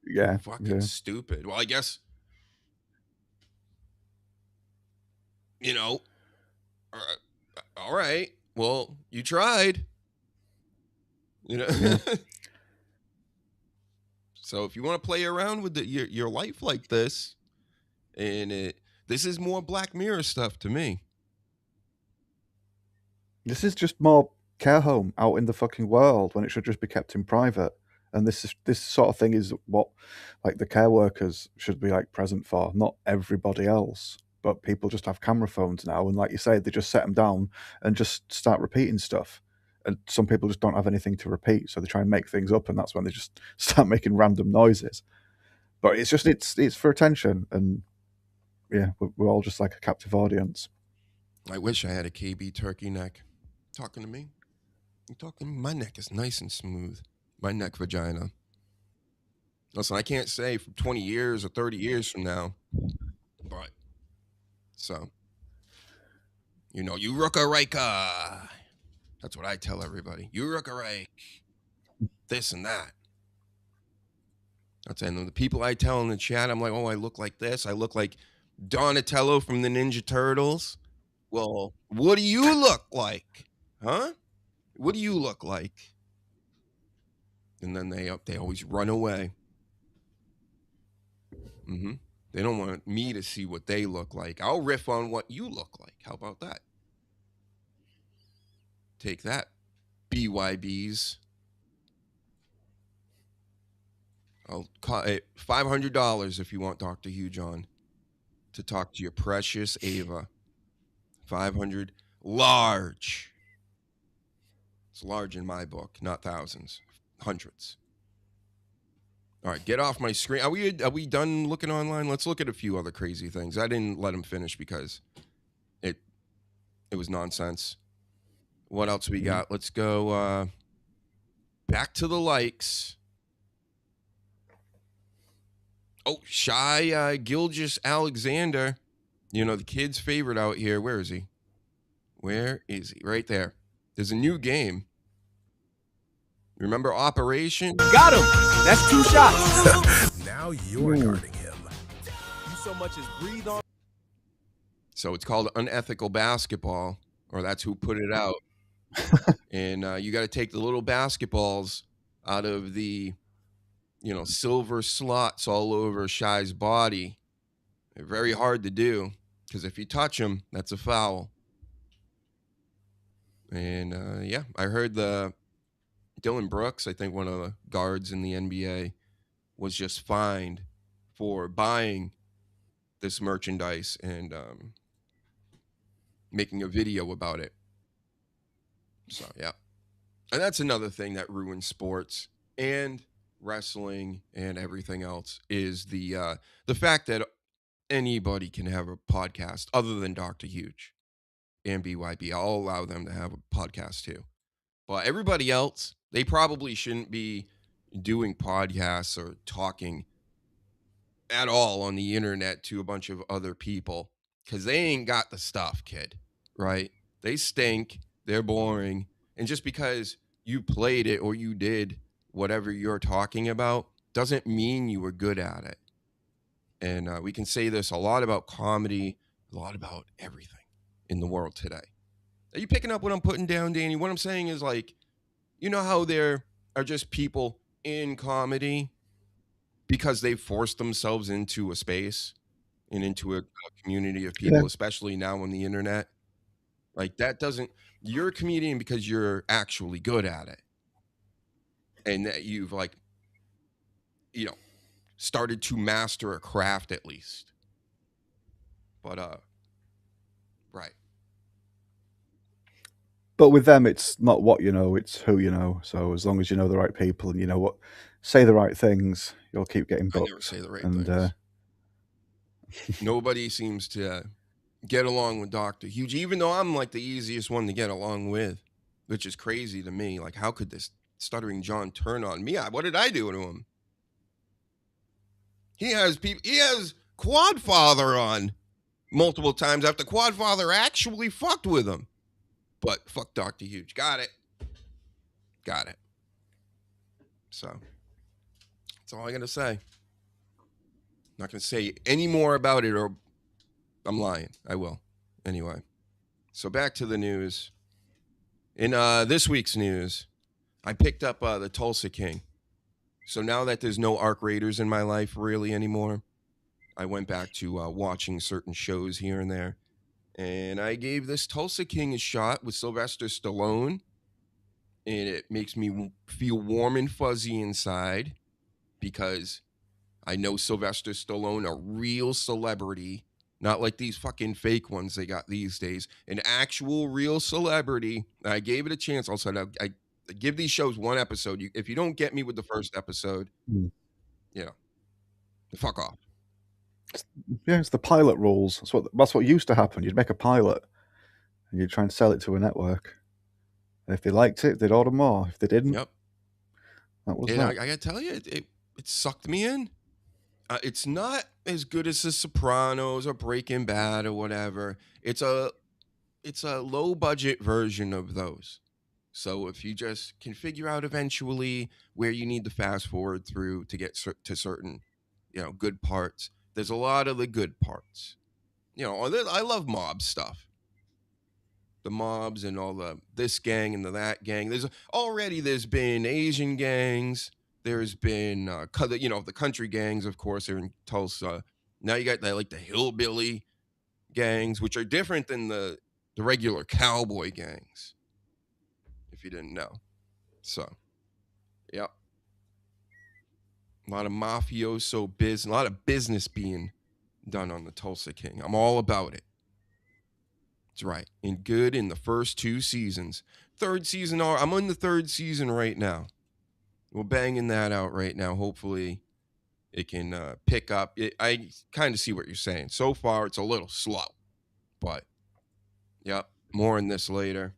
Yeah, fucking stupid. Well, I guess all right. Well, you tried. Yeah. So if you want to play around with your life like this, and this is more Black Mirror stuff to me. This is just more care home out in the fucking world when it should just be kept in private. And this sort of thing is what like the care workers should be like present for, not everybody else. But people just have camera phones now, and like you say, they just set them down and just start repeating stuff. And some people just don't have anything to repeat, so they try and make things up, and that's when they just start making random noises. But it's just it's for attention, and yeah, we're all just like a captive audience. I wish I had a KB turkey neck. Talking to me? You talking to me? My neck is nice and smooth. My neck vagina. Listen, I can't say for 20 years or 30 years from now, but so you Rooka. That's what I tell everybody. You Rooka, this and that. That's and the people I tell in the chat, I'm like, oh, I look like this. I look like Donatello from the Ninja Turtles. Well, what do you look like? Huh? What do you look like? And then they always run away. They don't want me to see what they look like. I'll riff on what you look like. How about that? Take that, BYBs. I'll call it $500 if you want Dr. Huge on to talk to your precious Ava. 500 large. It's large in my book, not thousands, hundreds. All right, get off my screen. Are we done looking online? Let's look at a few other crazy things. I didn't let him finish because it was nonsense. What else we got? Let's go back to the likes. Oh, Shy Gilgis Alexander. The kid's favorite out here. Where is he? Where is he? Right there. There's a new game. Remember Operation? Got him! That's 2 shots. Now you're guarding him. You so much as breathe on. So it's called Unethical Basketball, or that's who put it out. And you got to take the little basketballs out of the, silver slots all over Shy's body. They're very hard to do because if you touch them, that's a foul. And I heard Dylan Brooks, I think one of the guards in the NBA, was just fined for buying this merchandise and making a video about it. So, yeah. And that's another thing that ruins sports and wrestling and everything else is the fact that anybody can have a podcast other than Dr. Huge and BYB. I'll allow them to have a podcast too. But everybody else, They probably shouldn't be doing podcasts or talking at all on the internet to a bunch of other people because they ain't got the stuff, kid, right? They stink. They're boring. And just because you played it or you did whatever you're talking about doesn't mean you were good at it. And we can say this a lot about comedy, a lot about everything in the world today. Are you picking up what I'm putting down, Danny? What I'm saying is, like, you know how there are just people in comedy because they've forced themselves into a space and into a community of people, especially now on the internet. Like, that doesn't, you're a comedian because you're actually good at it. And that you've, like, you know, started to master a craft at least. But, right. But with them, it's not what you know, it's who you know. So as long as you know the right people and you know what, say the right things, you'll keep getting booked. I never say the right things. Nobody seems to get along with Dr. Huge, even though I'm like the easiest one to get along with, which is crazy to me. Like, how could this stuttering John turn on me? What did I do to him? He has Quadfather on multiple times after Quadfather actually fucked with him. But fuck Dr. Huge. Got it. So that's all I got to say. Not going to say any more about it or I'm lying. I will. Anyway. So back to the news. In this week's news, I picked up the Tulsa King. So now that there's no Arc Raiders in my life really anymore, I went back to watching certain shows here and there. And I gave this Tulsa King a shot with Sylvester Stallone. And it makes me feel warm and fuzzy inside because I know Sylvester Stallone, a real celebrity, not like these fucking fake ones they got these days, an actual real celebrity. I gave it a chance. Also, I give these shows one episode. If you don't get me with the first episode, you know, fuck off. Yeah, it's the pilot rules. That's what used to happen. You'd make a pilot and you'd try and sell it to a network. And if they liked it, they'd order more. If they didn't, that was that. I gotta tell you, it sucked me in. It's not as good as The Sopranos or Breaking Bad or whatever. It's a low budget version of those. So if you just can figure out eventually where you need to fast forward through to get to certain, good parts. There's a lot of the good parts. I love mob stuff. The mobs and all this gang and that gang. There's been Asian gangs. There's been, the country gangs, of course, they're in Tulsa. Now you got the hillbilly gangs, which are different than the regular cowboy gangs, if you didn't know. So, yep. A lot of mafioso business, a lot of business being done on the Tulsa King. I'm all about it. That's right. And good in the first 2 seasons. Third season, I'm on the 3rd season right now. We're banging that out right now. Hopefully it can pick up. I kind of see what you're saying. So far, it's a little slow. But, yep, more on this later.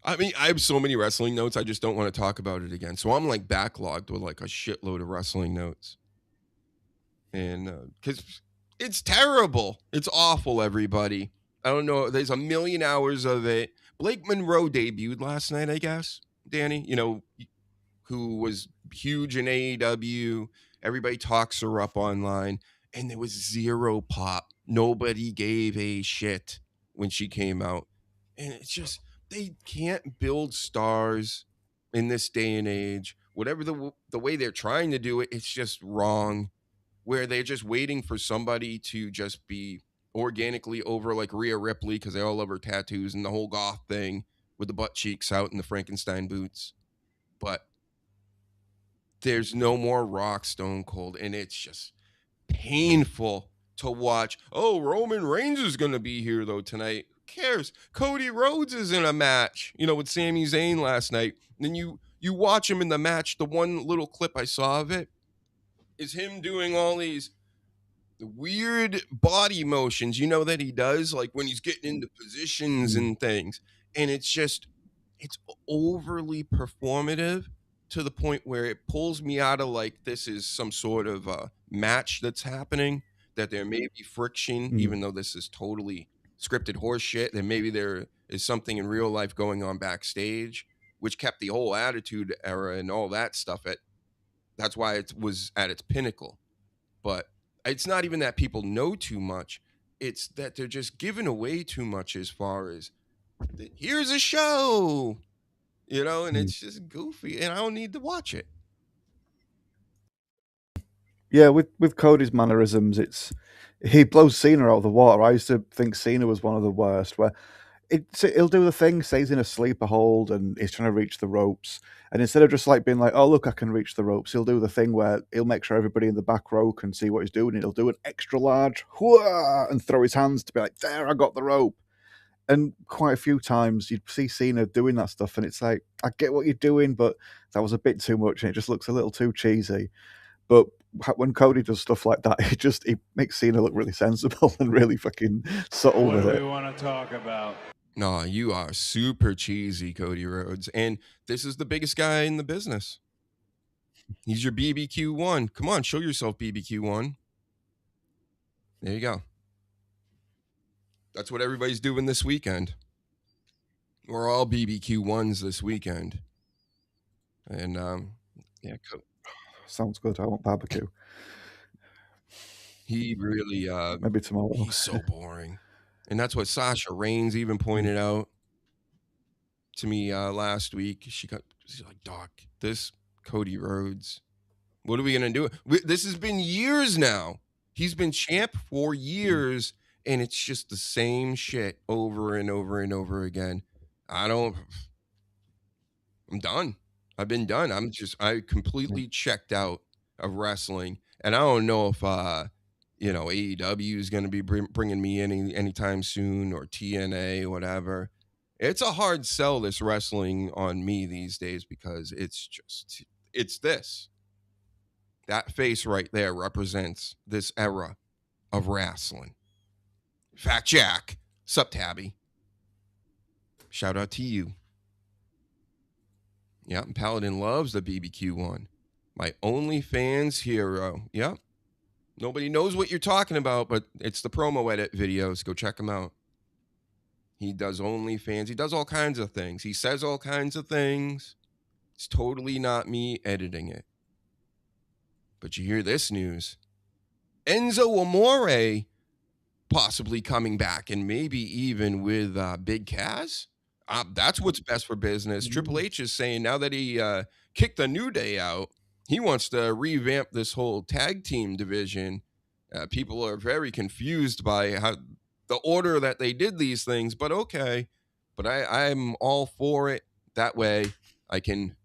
I mean, I have so many wrestling notes, I just don't want to talk about it again. So I'm backlogged with a shitload of wrestling notes. And because it's terrible. It's awful, everybody. I don't know. There's a million hours of it. Blake Monroe debuted last night, I guess. Danny, who was huge in AEW. Everybody talks her up online. And there was zero pop. Nobody gave a shit when she came out. And it's just, they can't build stars in this day and age. Whatever the way they're trying to do it, it's just wrong. Where they're just waiting for somebody to just be organically over like Rhea Ripley because they all love her tattoos and the whole goth thing with the butt cheeks out and the Frankenstein boots. But there's no more Rock, Stone Cold, and it's just painful to watch. Oh, Roman Reigns is going to be here, though, tonight. Who cares? Cody Rhodes is in a match, with Sami Zayn last night. And then you watch him in the match. The one little clip I saw of it is him doing all these, weird body motions, that he does, like when he's getting into positions and things. And it's overly performative to the point where it pulls me out of like this is some sort of match that's happening, that there may be friction, even though this is totally scripted horse shit. Then maybe there is something in real life going on backstage, which kept the whole Attitude Era and all that stuff that's why it was at its pinnacle. But it's not even that people know too much. It's that they're just giving away too much as far as here's a show, and it's just goofy and I don't need to watch it. Yeah, with Cody's mannerisms, he blows Cena out of the water. I used to think Cena was one of the worst, where he'll do the thing, say he's in a sleeper hold and he's trying to reach the ropes, and instead of just like being like, oh look, I can reach the ropes, he'll do the thing where he'll make sure everybody in the back row can see what he's doing, and he'll do an extra large and throw his hands to be like, there, I got the rope. And quite a few times you'd see Cena doing that stuff, and it's like, I get what you're doing, but that was a bit too much and it just looks a little too cheesy. But when Cody does stuff like that, he makes Cena look really sensible and really fucking subtle with it. What do we want to talk about? No, you are super cheesy, Cody Rhodes. And this is the biggest guy in the business. He's your BBQ1. Come on, show yourself, BBQ1. There you go. That's what everybody's doing this weekend. We're all BBQ1s this weekend. And, yeah. Sounds good. I want barbecue. He really... maybe tomorrow. He's so boring. And that's what Sasha Reigns even pointed out to me last week. She's like, Doc, this Cody Rhodes, what are we going to do? This has been years now. He's been champ for years, and it's just the same shit over and over and over again. I'm done. I've been done. I completely checked out of wrestling, and I don't know if AEW is going to be bringing me anytime soon, or TNA, whatever. It's a hard sell, this wrestling on me these days, because it's this. That face right there represents this era of wrestling. Fat Jack. Sup, Tabby? Shout out to you. Yeah, Paladin loves the BBQ1. My OnlyFans hero. Yep. Nobody knows what you're talking about, but it's the promo edit videos. Go check them out. He does OnlyFans. He does all kinds of things. He says all kinds of things. It's totally not me editing it. But you hear this news. Enzo Amore possibly coming back, and maybe even with Big Cass. That's what's best for business. Triple H is saying now that he kicked the New Day out, he wants to revamp this whole tag team division. People are very confused by how the order that they did these things, but okay. But I'm all for it. That way I can,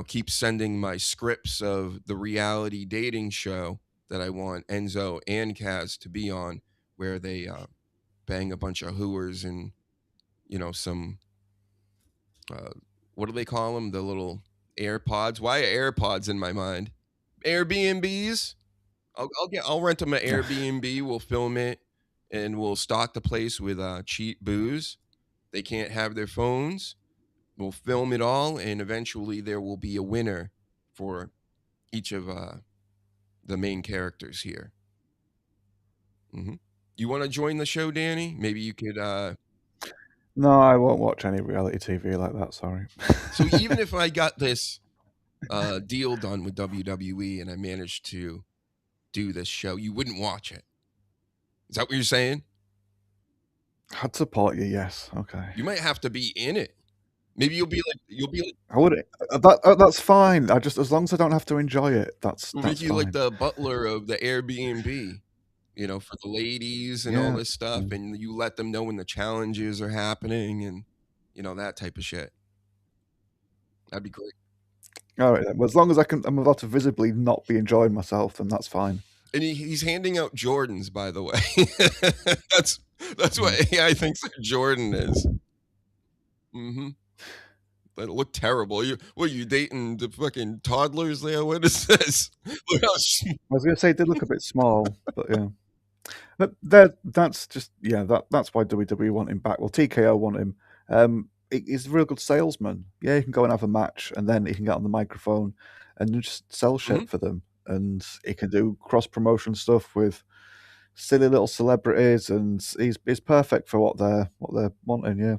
keep sending my scripts of the reality dating show that I want Enzo and Kaz to be on, where they bang a bunch of hooers and, some, what do they call them? The little AirPods. Why are AirPods in my mind? Airbnbs. I'll rent them an Airbnb. We'll film it and we'll stock the place with cheap booze. They can't have their phones. We'll film it all, and eventually there will be a winner for each of the main characters here. Mm-hmm. You want to join the show, Danny? Maybe you could... No, I won't watch any reality TV like that, sorry. So even if I got this deal done with WWE and I managed to do this show, you wouldn't watch it? Is that what you're saying? I'd support you, yes. Okay. You might have to be in it. Maybe you'll be like I would. That's fine. As long as I don't have to enjoy it, that's make you fine. like the butler of the Airbnb, for the ladies and all this stuff, and you let them know when the challenges are happening and that type of shit. That'd be great. All right, then. Well, as long as I'm allowed to visibly not be enjoying myself, then that's fine. And he's handing out Jordans, by the way. That's what AI thinks a Jordan is. Mm-hmm. That look terrible. What are you dating the fucking toddlers there? What is this? Look how I was going to say, they look a bit small, but yeah. But that's just, that's why WWE want him back. Well, TKO want him. He's a real good salesman. Yeah, he can go and have a match, and then he can get on the microphone and just sell shit for them. And he can do cross-promotion stuff with silly little celebrities, and he's perfect for what they're wanting, yeah.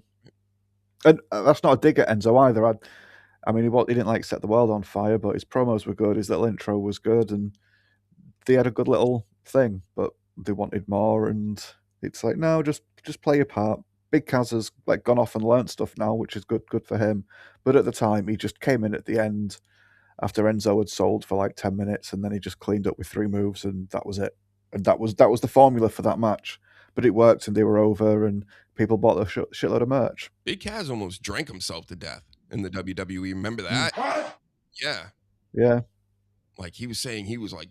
And that's not a dig at Enzo either. I mean, he didn't like set the world on fire, but his promos were good. His little intro was good, and they had a good little thing. But they wanted more, and it's like, no, just play your part. Big Kaz has like gone off and learned stuff now, which is good for him. But at the time, he just came in at the end after Enzo had sold for like 10 minutes, and then he just cleaned up with 3 moves, and that was it. And that was the formula for that match. But it worked, and they were over, and people bought a shitload of merch. Big Kaz almost drank himself to death in the WWE. Remember that? Yeah. Yeah. Like he was saying, he was like,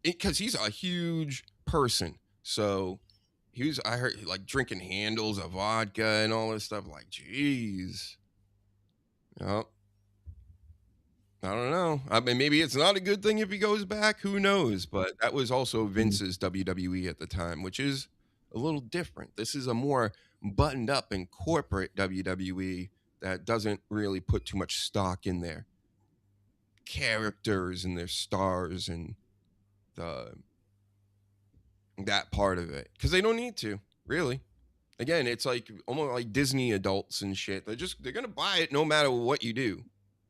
because he's a huge person, so I heard like drinking handles of vodka and all this stuff. Like, jeez. Yep. I don't know. I mean, maybe it's not a good thing if he goes back. Who knows? But that was also Vince's WWE at the time, which is a little different. This is a more buttoned up and corporate WWE that doesn't really put too much stock in their characters and their stars and that part of it, because they don't need to, really. Again, it's like almost like Disney adults and shit. They're gonna buy it no matter what you do.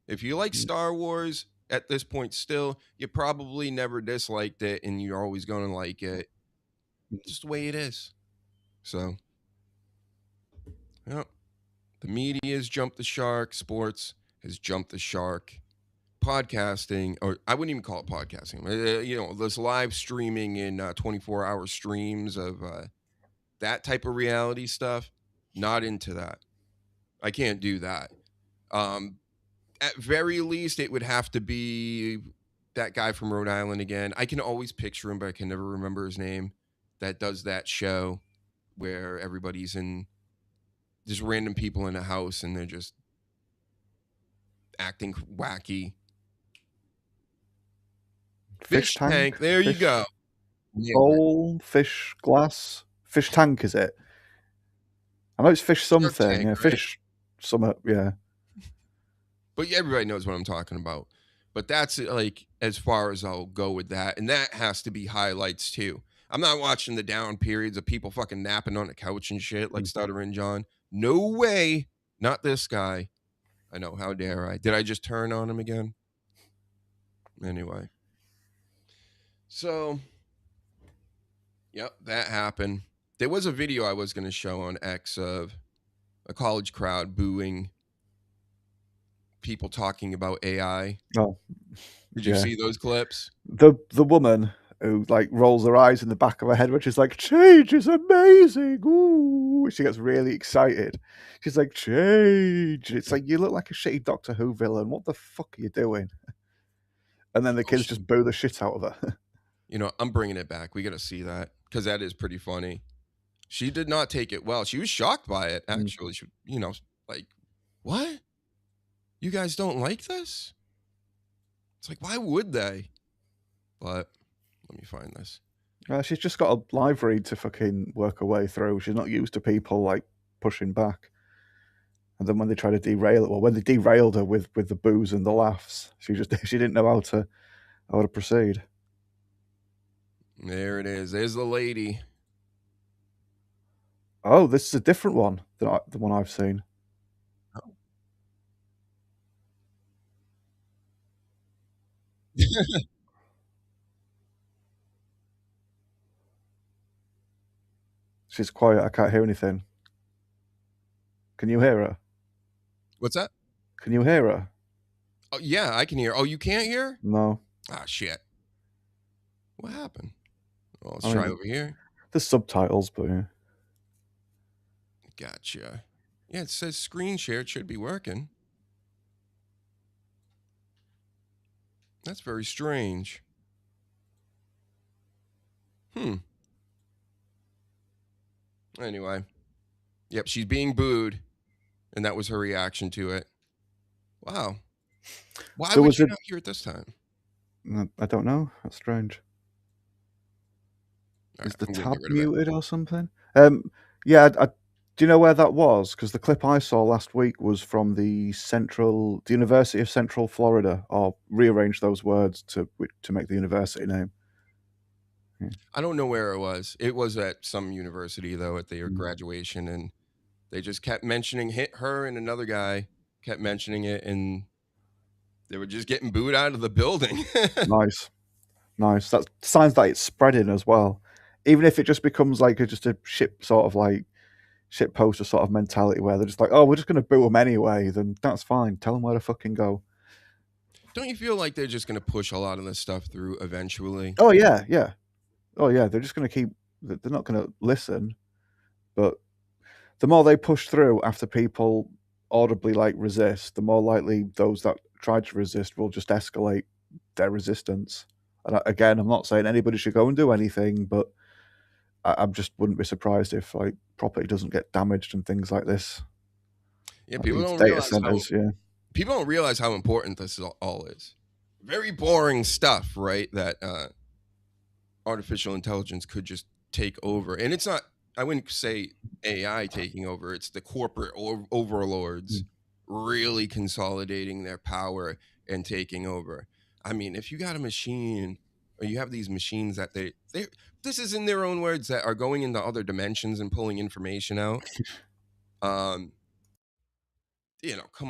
If you like Star Wars at this point still, you probably never disliked it, and you're always gonna like it. Just the way it is. So, yeah. The media has jumped the shark. Sports has jumped the shark. Podcasting, or I wouldn't even call it podcasting. This live streaming in 24-hour streams of that type of reality stuff. Not into that. I can't do that. At very least, it would have to be that guy from Rhode Island again. I can always picture him, but I can never remember his name. That does that show where everybody's in just random people in a house and they're just acting wacky. Fish tank. There you go. Bowl, fish glass, fish tank. Is it? I know it's fish something. Tank, yeah, right? Fish something. Yeah. But everybody knows what I'm talking about. But that's like as far as I'll go with that, and that has to be highlights too. I'm not watching the down periods of people fucking napping on the couch and shit like Stuttering John. No way. Not this guy. I know. How dare I? Did I just turn on him again? Anyway. So, yep, that happened. There was a video I was going to show on X of a college crowd booing people talking about AI. Oh, did you see those clips? The woman who like rolls her eyes in the back of her head, which is like, change is amazing. Ooh, she gets really excited. She's like, change. It's like, you look like a shitty Doctor Who villain. What the fuck are you doing? And then the kids just boo the shit out of her. I'm bringing it back. We got to see that because that is pretty funny. She did not take it well. She was shocked by it, actually. She, like, what? You guys don't like this? It's like, why would they? But let me find this. She's just got a live read to fucking work her way through. She's not used to people like pushing back. And then when they try to derail it, when they derailed her with the boos and the laughs, she didn't know how to proceed. There it is. There's the lady. Oh, this is a different one than the one I've seen. Oh. She's quiet. I can't hear anything. Can you hear her? What's that? Can you hear her? Oh, yeah, I can hear. Oh, you can't hear? No. Ah, shit. What happened? Well, let's try over here. There's subtitles, but yeah. Gotcha. Yeah, it says screen share. It should be working. That's very strange. Anyway. Yep, she's being booed, and that was her reaction to it. Wow. Why There would was you a. not hear it this time? I don't know. That's strange. All Is right, the I'm gonna tab get rid of it. muted or something? Yeah. Do you know where that was? Because the clip I saw last week was from the University of Central Florida, or rearrange those words to make the university name. I don't know where it was. It was at some university though, at their graduation, and they just kept mentioning her and another guy kept mentioning it, and they were just getting booed out of the building. Nice. That signs that it's spreading as well. Even if it just becomes like just a shit poster sort of mentality where they're just like, oh, we're just going to boo them anyway, then that's fine. Tell them where to fucking go. Don't you feel like they're just going to push a lot of this stuff through eventually? Oh, yeah. Oh, yeah. They're just going to keep, they're not going to listen. But the more they push through after people audibly like resist, the more likely those that tried to resist will just escalate their resistance. And again, I'm not saying anybody should go and do anything, but I just wouldn't be surprised if like property doesn't get damaged and things like this. Yeah, Like people these don't data realize centers. people don't realize how important this all is. Very boring stuff, right? That artificial intelligence could just take over, and it's not. I wouldn't say AI taking over. It's the corporate overlords really consolidating their power and taking over. I mean, if you got a machine, or you have these machines that they this is in their own words, that are going into other dimensions and pulling information out. Come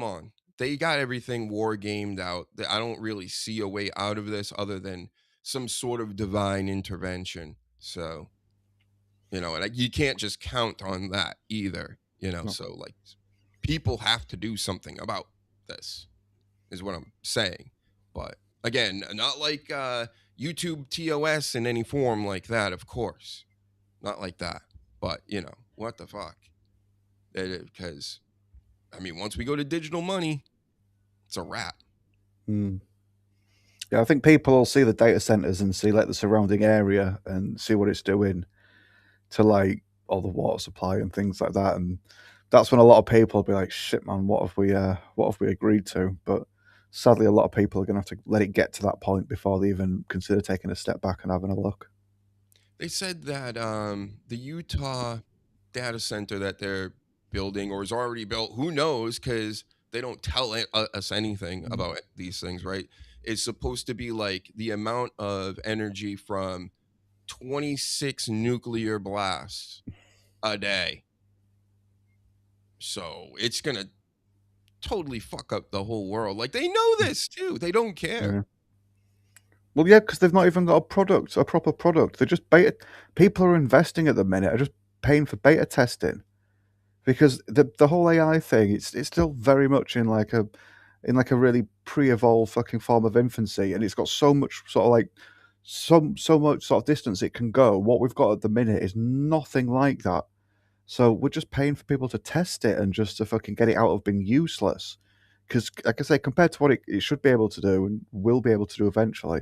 on. They got everything war gamed out. I don't really see a way out of this other than some sort of divine intervention. So, and you can't just count on that either, No. So like people have to do something about this is what I'm saying. But again, not like YouTube TOS in any form like that, of course. Not like that. But, what the fuck? Because I mean, once we go to digital money, it's a wrap. Yeah, I think people will see the data centers and see like the surrounding area and see what it's doing to like all the water supply and things like that, and that's when a lot of people will be like, "Shit, man, what have we agreed to?" But sadly, a lot of people are going to have to let it get to that point before they even consider taking a step back and having a look. They said that the Utah data center that they're building or is already built, who knows, because they don't tell us anything about these things, right? It's supposed to be like the amount of energy from 26 nuclear blasts a day. So it's going to totally fuck up the whole world. Like, they know this too. They don't care. Yeah. Well, yeah, because they've not even got a proper product. They're just beta. People are investing at the minute, are just paying for beta testing, because the whole AI thing, it's still very much in like a really pre-evolved fucking form of infancy, and it's got so much sort of like so much sort of distance it can go. What we've got at the minute is nothing like that. So we're just paying for people to test it and just to fucking get it out of being useless. Because, like I say, compared to what it should be able to do and will be able to do eventually,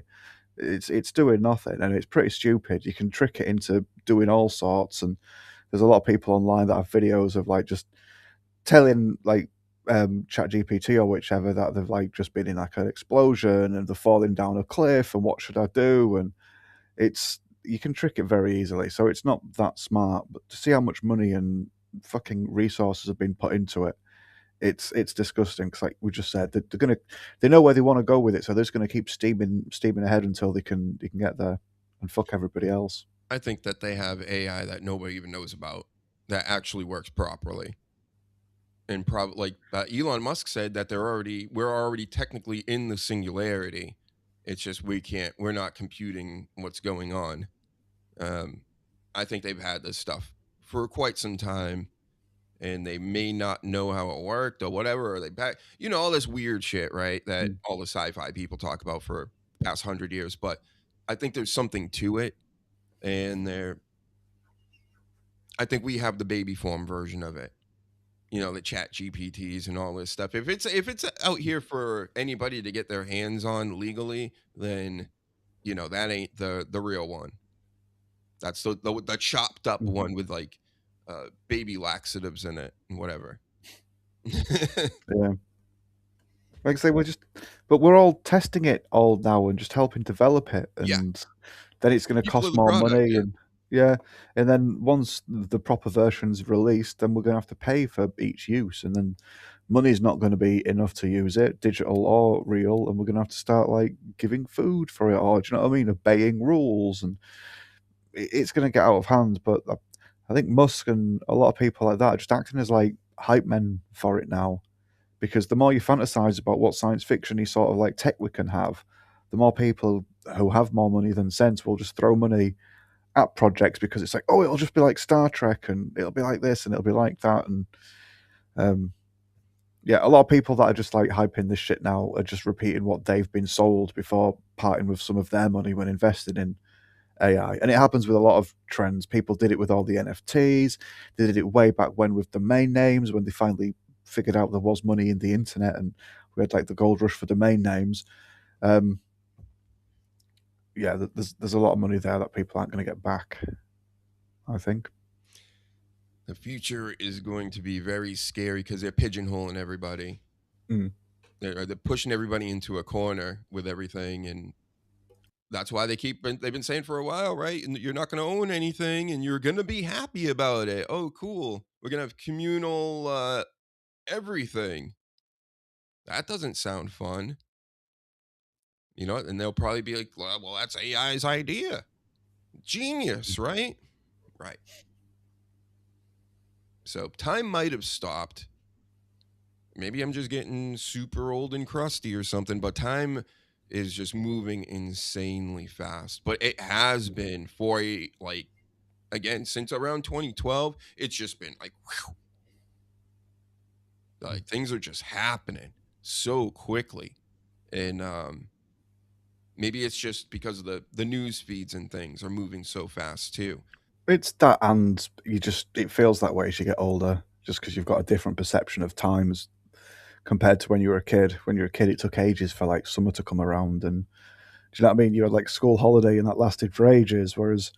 it's doing nothing, and it's pretty stupid. You can trick it into doing all sorts, and there's a lot of people online that have videos of like just telling like ChatGPT or whichever that they've like just been in like an explosion and they're falling down a cliff and what should I do, and you can trick it very easily. So it's not that smart, but to see how much money and fucking resources have been put into it, it's disgusting. Because like we just said, they know where they want to go with it, so they're just gonna keep steaming ahead until they can get there and fuck everybody else. I think that they have AI that nobody even knows about that actually works properly. And probably like Elon Musk said that we're already technically in the singularity. It's just we're not computing what's going on. I think they've had this stuff for quite some time, and they may not know how it worked or whatever, or all this weird shit, right? That all the sci-fi people talk about for the past 100 years. But I think there's something to it, and I think we have the baby form version of it. The chat GPTs and all this stuff. If it's out here for anybody to get their hands on legally, then that ain't the real one. That's the chopped up one with like baby laxatives in it and whatever. Yeah. Like I say, we're all testing it all now and just helping develop it, and then it's going to People are cost the more product, money, yeah. and then once the proper version's released, then we're going to have to pay for each use, and then money's not going to be enough to use it, digital or real, and we're going to have to start like giving food for it, or do you know what I mean, obeying rules, and it's going to get out of hand. But I think Musk and a lot of people like that are just acting as like hype men for it now, because the more you fantasize about what science fiction sort of like tech we can have, the more people who have more money than sense will just throw money at projects, because it's like, oh, it'll just be like Star Trek, and it'll be like this, and it'll be like that, and yeah, a lot of people that are just like hyping this shit now are just repeating what they've been sold before parting with some of their money when invested in AI. And it happens with a lot of trends. People did it with all the NFTs. They did it way back when with domain names, when they finally figured out there was money in the internet and we had like the gold rush for domain names. Yeah, there's a lot of money there that people aren't going to get back, I think. The future is going to be very scary because they're pigeonholing everybody. They're pushing everybody into a corner with everything, and that's why they've been saying for a while, right? And you're not going to own anything, and you're going to be happy about it. Oh, cool! We're going to have communal everything. That doesn't sound fun, And they'll probably be like, "Well, that's AI's idea. Genius, right? Right." So time might have stopped. Maybe I'm just getting super old and crusty or something, but time is just moving insanely fast. But it has been for again, since around 2012, it's just been like, whew. Like things are just happening so quickly. And maybe it's just because of the news feeds and things are moving so fast too. It's that, and it feels that way as you get older, just because you've got a different perception of times compared to when you were a kid. When you were a kid, it took ages for like summer to come around, and do you know what I mean? You had like school holiday, and that lasted for ages. Whereas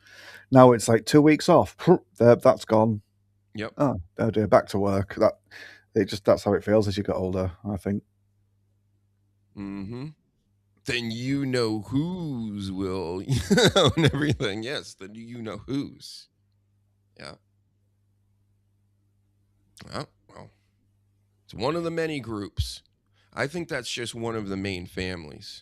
now it's like 2 weeks off, that's gone. Yep. Oh dear, back to work. That's how it feels as you get older, I think. Mm-hmm. Then you know whose will own everything. Yes, then you know whose. Yeah. Well, it's one of the many groups. I think that's just one of the main families.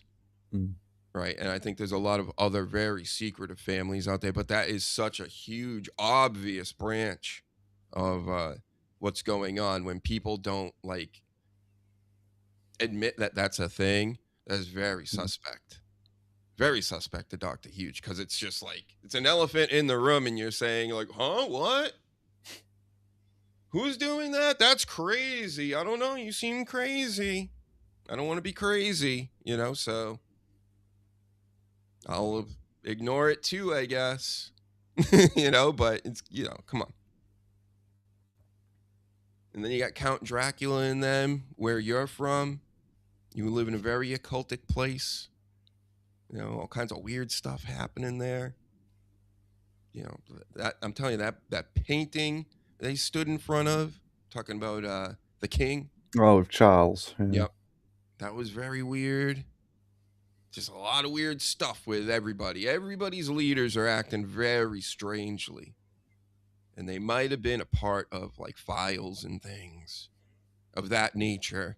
Right? And I think there's a lot of other very secretive families out there, but that is such a huge, obvious branch of what's going on when people don't like admit that that's a thing. That is very suspect. Very suspect to Dr. Huge, because it's just like, it's an elephant in the room and you're saying like, huh, what? Who's doing that? That's crazy. I don't know. You seem crazy. I don't want to be crazy, so I'll ignore it too, I guess. But it's, come on. And then you got Count Dracula in them, where you're from. You live in a very occultic place. All kinds of weird stuff happening there. That I'm telling you, that painting they stood in front of, talking about the king. Oh, Charles. Yeah. Yep. That was very weird. Just a lot of weird stuff with everybody. Everybody's leaders are acting very strangely. And they might have been a part of like files and things of that nature.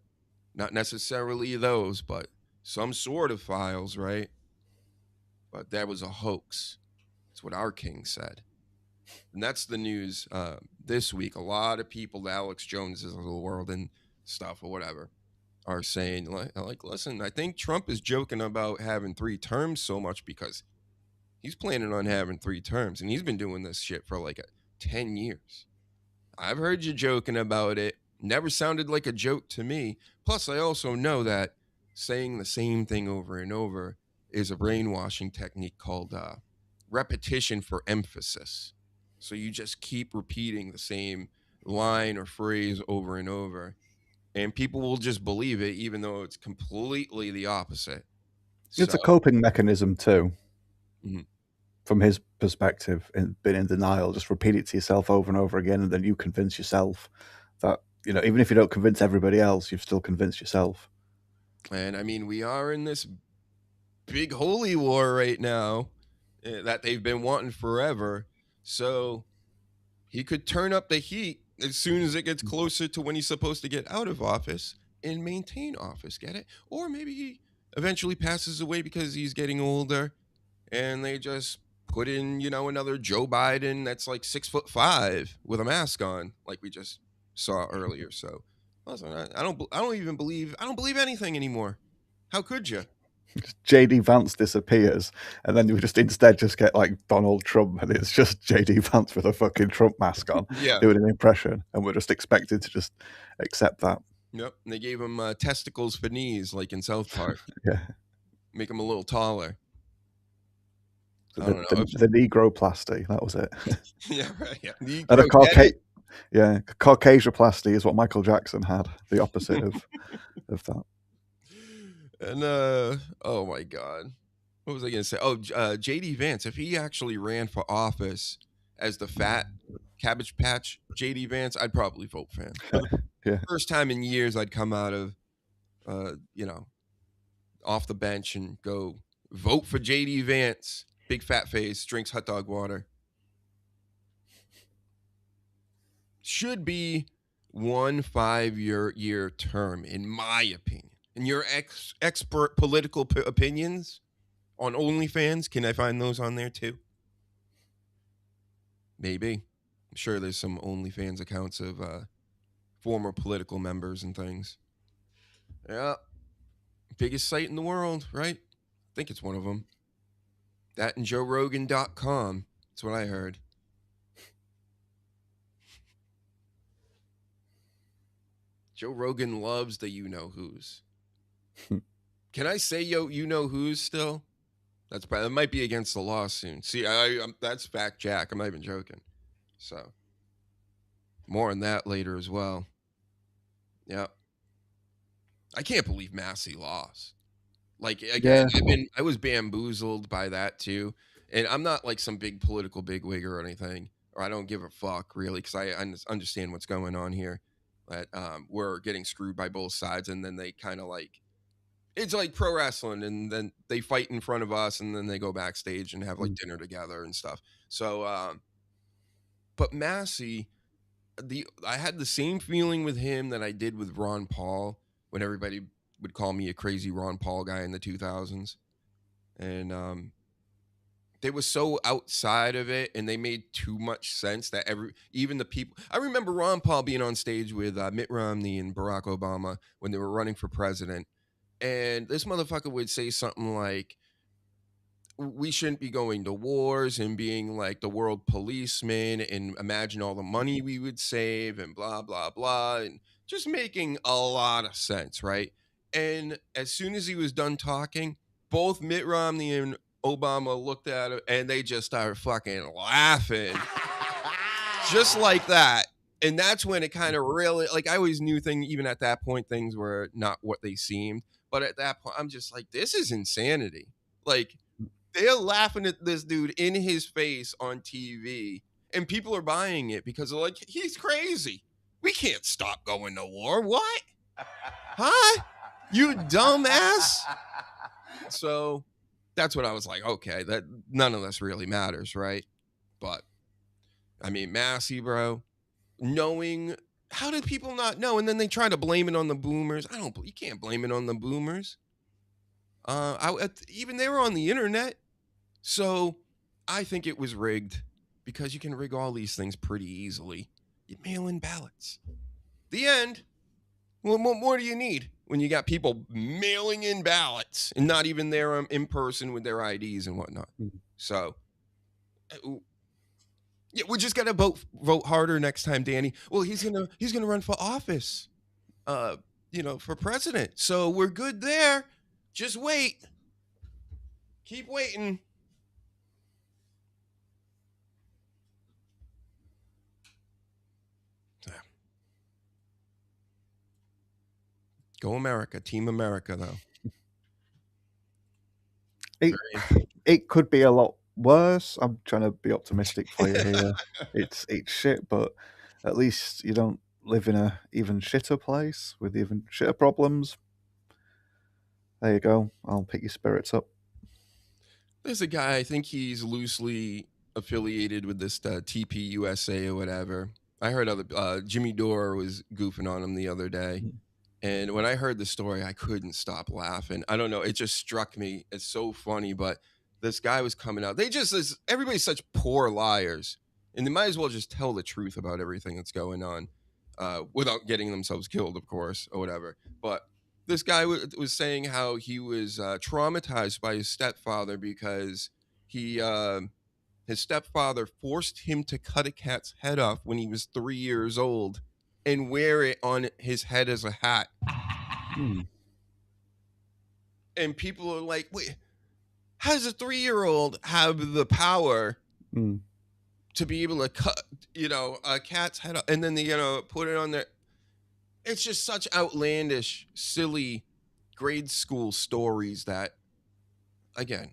Not necessarily those, but some sort of files, right? But that was a hoax. That's what our king said. And that's the news this week. A lot of people, the Alex Joneses of the world and stuff or whatever, are saying, like, listen, I think Trump is joking about having 3 terms so much because he's planning on having 3 terms. And he's been doing this shit for like 10 years. I've heard you joking about it. Never sounded like a joke to me. Plus, I also know that saying the same thing over and over is a brainwashing technique called repetition for emphasis. So you just keep repeating the same line or phrase over and over, and people will just believe it, even though it's completely the opposite. It's a coping mechanism too. Mm-hmm. From his perspective, being in denial, just repeat it to yourself over and over again, and then you convince yourself that, even if you don't convince everybody else, you've still convinced yourself. And I mean, we are in this big holy war right now that they've been wanting forever. So he could turn up the heat as soon as it gets closer to when he's supposed to get out of office and maintain office. Get it? Or maybe he eventually passes away because he's getting older and they just put in, another Joe Biden that's like 6'5" with a mask on, like we just saw earlier. So listen, I don't believe anything anymore. How could you? JD Vance disappears, and then we just instead just get like Donald Trump, and it's just JD Vance with a fucking Trump mask on, doing an impression, and we're just expected to just accept that. Yep, and they gave him testicles for knees, like in South Park. Yeah, make him a little taller. The negroplasty, that was it. Yeah, right. Yeah, and a Caucasioplasty is what Michael Jackson had. The opposite of that. And oh my God, what was I gonna say? Oh, JD Vance. If he actually ran for office as the fat Cabbage Patch JD Vance, I'd probably vote for him. Yeah. First time in years I'd come out of, off the bench and go vote for JD Vance. Big fat face, drinks hot dog water. Should be 1 5-year term, in my opinion. And your expert political opinions on OnlyFans, can I find those on there too? Maybe. I'm sure there's some OnlyFans accounts of former political members and things. Yeah. Biggest site in the world, right? I think it's one of them. That and drhugedoescomics. That's what I heard. Joe Rogan loves the you-know-who's. Can I say you-know-who's still? That might be against the law soon. See, that's fact Jack. I'm not even joking. So, more on that later as well. Yeah. I can't believe Massey lost. Like, again, I was bamboozled by that too. And I'm not like some big political bigwig or anything, or I don't give a fuck really, because I understand what's going on here. That we're getting screwed by both sides, and then they kind of like, it's like pro wrestling, and then they fight in front of us, and then they go backstage and have like dinner together and stuff. So, but Massey, I had the same feeling with him that I did with Ron Paul, when everybody would call me a crazy Ron Paul guy in the 2000s. And they were so outside of it, and they made too much sense that even the people... I remember Ron Paul being on stage with Mitt Romney and Barack Obama when they were running for president. And this motherfucker would say something like, we shouldn't be going to wars and being like the world policeman, and imagine all the money we would save and blah, blah, blah. And just making a lot of sense, right? And as soon as he was done talking, both Mitt Romney and Obama looked at him and they just started fucking laughing. Just like that. And that's when it kind of really, like, I always knew even at that point, things were not what they seemed. But at that point, I'm just like, this is insanity. Like, they're laughing at this dude in his face on TV, and people are buying it because they're like, he's crazy. We can't stop going to war. What? Huh? You dumbass. So that's what I was like, okay, that none of this really matters, right? But I mean, Massey, bro, knowing, how did people not know? And then they try to blame it on the boomers. You can't blame it on the boomers. Even they were on the internet. So I think it was rigged, because you can rig all these things pretty easily. You mail in ballots. The end. Well, what more do you need when you got people mailing in ballots and not even there in person with their IDs and whatnot? So, yeah, we just gotta vote harder next time, Danny. Well, he's gonna run for office, for president. So we're good there. Just wait. Keep waiting. Go America, Team America, though. It could be a lot worse. I'm trying to be optimistic for you here. It's shit, but at least you don't live in a even shitter place with even shitter problems. There you go. I'll pick your spirits up. There's a guy, I think he's loosely affiliated with this TP USA or whatever. I heard Jimmy Dore was goofing on him the other day. And when I heard the story, I couldn't stop laughing. I don't know. It just struck me. It's so funny. But this guy was coming out. Everybody's such poor liars. And they might as well just tell the truth about everything that's going on without getting themselves killed, of course, or whatever. But this guy was saying how he was traumatized by his stepfather because his stepfather forced him to cut a cat's head off when he was 3 years old and wear it on his head as a hat. And people are like, wait, how does a 3-year-old have the power to be able to cut, a cat's head off and then put it on there? It's just such outlandish, silly grade school stories that, again,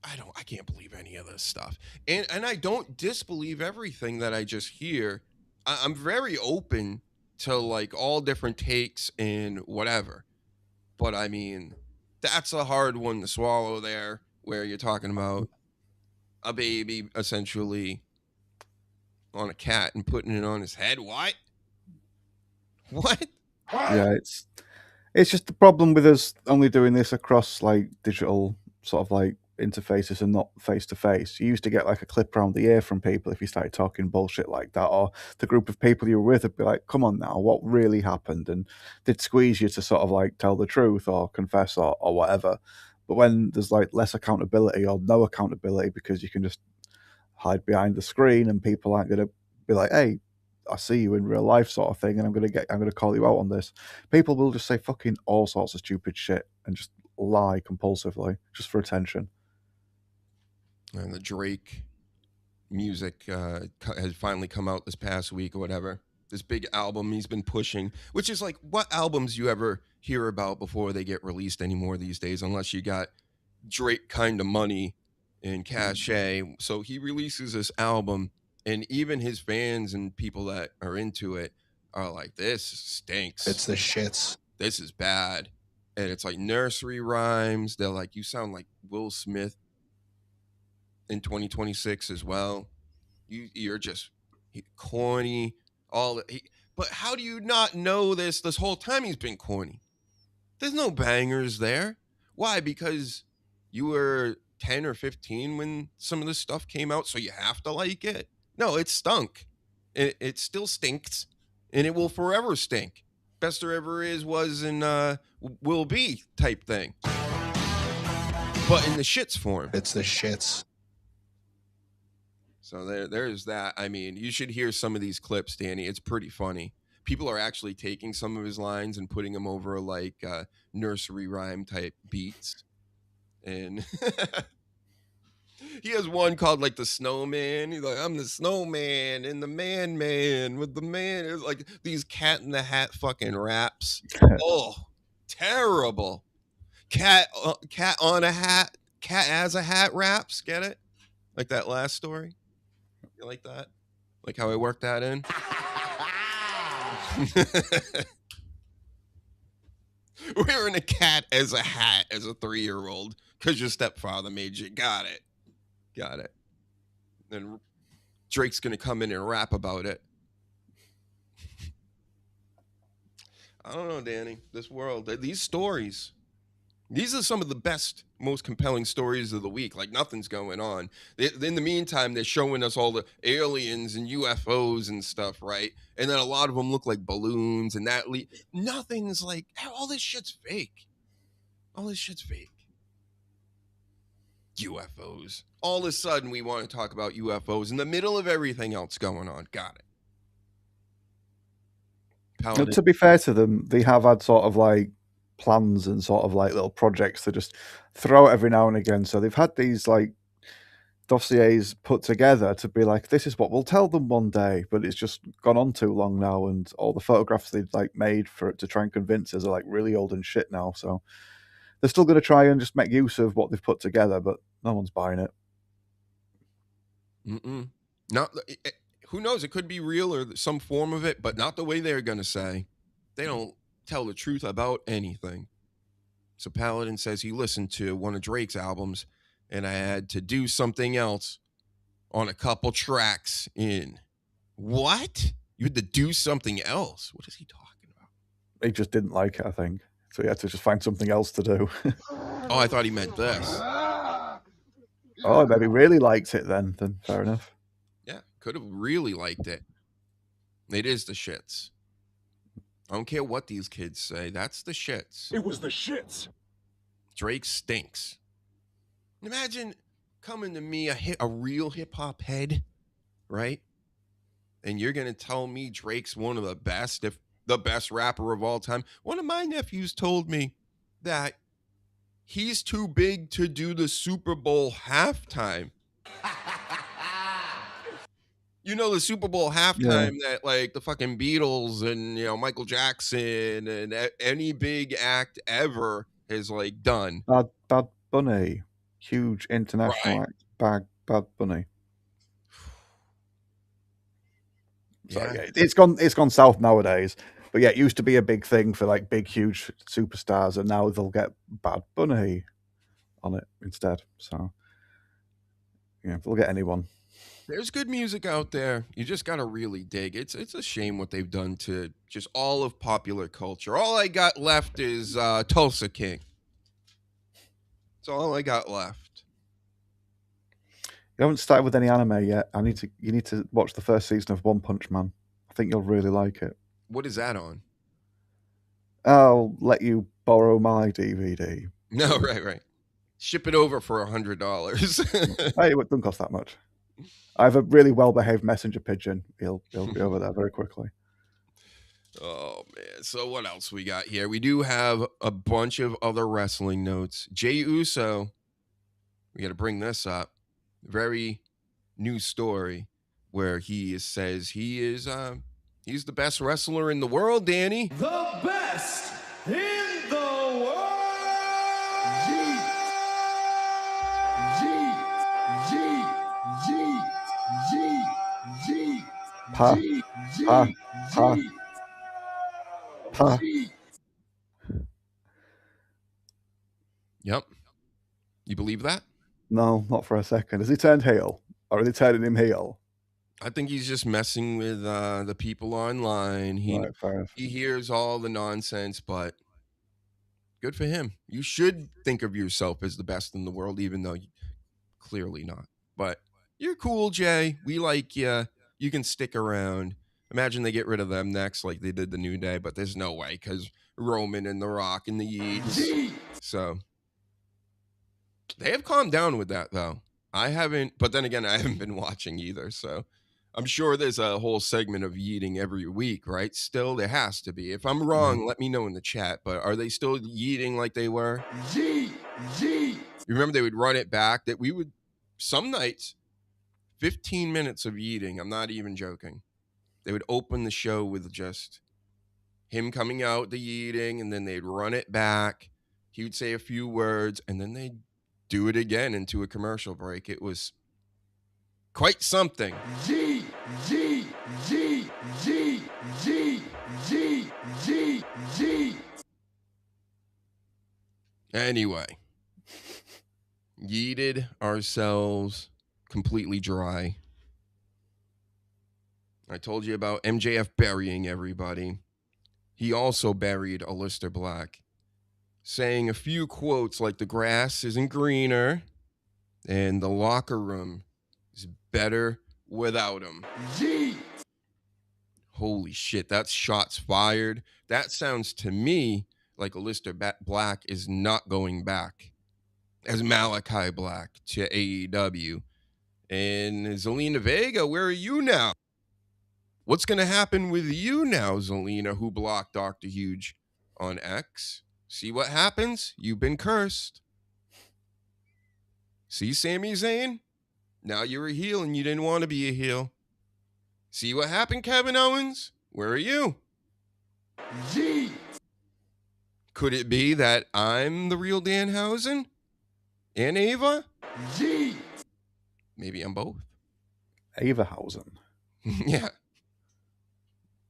I can't believe any of this stuff. And I don't disbelieve everything that I just hear. I'm very open to like all different takes and whatever. But I mean, that's a hard one to swallow there, where you're talking about a baby essentially on a cat and putting it on his head. What? Yeah, it's just the problem with us only doing this across like digital sort of like interfaces and not face to face. You used to get like a clip around the ear from people if you started talking bullshit like that, or the group of people you were with would be like, come on now, what really happened? And they'd squeeze you to sort of like tell the truth or confess or whatever. But when there's like less accountability or no accountability because you can just hide behind the screen and people aren't going to be like, hey, I see you in real life sort of thing, and I'm gonna call you out on this. People will just say fucking all sorts of stupid shit and just lie compulsively just for attention. And the Drake music has finally come out this past week or whatever. This big album he's been pushing, which is like, what albums you ever hear about before they get released anymore these days, unless you got Drake kind of money and cachet. So he releases this album, and even his fans and people that are into it are like, this stinks. It's the shits. This is bad. And it's like nursery rhymes. They're like, you sound like Will Smith in 2026 as well. You're just corny. But how do you not know this whole time he's been corny? There's no bangers there. Why? Because you were 10 or 15 when some of this stuff came out, so you have to like it? No, it stunk. It still stinks, and it will forever stink. Best there ever is, was, and will be type thing. But in the shits form. It's the shits. So there's that. I mean, you should hear some of these clips, Danny. It's pretty funny. People are actually taking some of his lines and putting them over like nursery rhyme type beats. And he has one called like the snowman. He's like, I'm the snowman and the man with the man. It's like these Cat in the Hat fucking raps. Oh, terrible. Cat on a hat, cat as a hat raps. Get it? Like that last story. You like that? Like how I worked that in? Wearing a cat as a hat as a 3-year-old because your stepfather made you. Got it. Then Drake's going to come in and rap about it. I don't know, Danny. This world, these stories, these are some of the best, most compelling stories of the week. Like nothing's going on. In the meantime, they're showing us all the aliens and UFOs and stuff, right? And then a lot of them look like balloons and that. Nothing's like, all this shit's fake. UFOs. All of a sudden, we want to talk about UFOs in the middle of everything else going on. Got it. Paladin. To be fair to them, they have had sort of like plans and sort of like little projects to just throw it every now and again. So they've had these like dossiers put together to be like, this is what we'll tell them one day, but it's just gone on too long now, and all the photographs they've like made for it to try and convince us are like really old and shit now. So they're still going to try and just make use of what they've put together, but no one's buying it. No, who knows? It could be real or some form of it, but not the way they're going to say. They don't tell the truth about anything. So Paladin says he listened to one of Drake's albums, and I had to do something else on a couple tracks in. What? You had to do something else? What is he talking about? He just didn't like it, I think. So he had to just find something else to do. Oh, I thought he meant this. Oh, maybe really liked it then. Then fair enough. Yeah, could have really liked it. It is the shits. I don't care what these kids say. That's the shits. It was the shits. Drake stinks. Imagine coming to me, a real hip-hop head, right? And you're going to tell me Drake's one of the best, if the best rapper of all time. One of my nephews told me that he's too big to do the Super Bowl halftime. You know, the Super Bowl halftime that like the fucking Beatles and, you know, Michael Jackson and any big act ever has like done. Bad Bunny. Huge international act. Bad Bunny. So, yeah, it's gone south nowadays. But yeah, it used to be a big thing for like big, huge superstars, and now they'll get Bad Bunny on it instead. So yeah, they'll get anyone. There's good music out there. You just gotta really dig. It's a shame what they've done to just all of popular culture. All I got left is Tulsa King. That's all I got left. You haven't started with any anime yet. You need to watch the first season of One Punch Man. I think you'll really like it. What is that on? I'll let you borrow my DVD. No, right. Ship it over for $100. Hey, it doesn't cost that much. I have a really well-behaved messenger pigeon. He'll be over there very quickly. Oh, man. So what else we got here? We do have a bunch of other wrestling notes. Jey Uso, we got to bring this up. Very new story where he says he's the best wrestler in the world, Danny. The best in the world. Yep. You believe that? No, not for a second. Has he turned heel? Or are they turning him heel? I think he's just messing with the people online. He hears all the nonsense, but good for him. You should think of yourself as the best in the world, even though clearly not. But you're cool, Jay. We like you. You can stick around. Imagine they get rid of them next like they did the New Day, but there's no way because Roman and The Rock and the Yeats. So they have calmed down with that, though. I haven't, but then again, I haven't been watching either. So I'm sure there's a whole segment of yeeting every week, right? Still, there has to be. If I'm wrong, let me know in the chat. But are they still yeeting like they were? You remember they would run it back? That we would, some nights, 15 minutes of yeeting. I'm not even joking. They would open the show with just him coming out, the yeeting, and then they'd run it back. He would say a few words, and then they'd do it again into a commercial break. It was quite something. Anyway, yeeted ourselves completely dry. I told you about MJF burying everybody. He also buried Aleister Black, saying a few quotes like the grass isn't greener and the locker room is better without him. Holy shit, that's shots fired. That sounds to me like Aleister Black is not going back as Malachi Black to AEW. And Zelina Vega, where are you now? What's going to happen with you now, Zelina, who blocked Dr. Huge on X? See what happens? You've been cursed. See, Sami Zayn? Now you're a heel and you didn't want to be a heel. See what happened, Kevin Owens? Where are you? Could it be that I'm the real Danhausen? And Ava? Maybe I'm both. Avahausen. Yeah.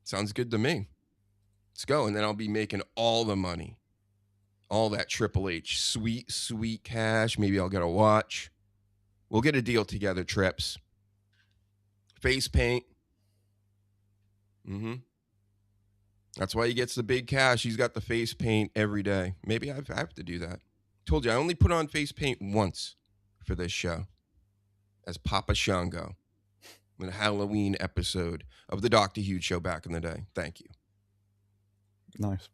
Sounds good to me. Let's go, and then I'll be making all the money. all that Triple H sweet cash. Maybe I'll get a watch. We'll get a deal together, Trips. Face paint. That's why he gets the big cash. He's got the face paint every day. Maybe I have to do that. Told you, I only put on face paint once for this show as Papa Shango in a Halloween episode of the Dr. Huge Show back in the day. Thank you. Nice.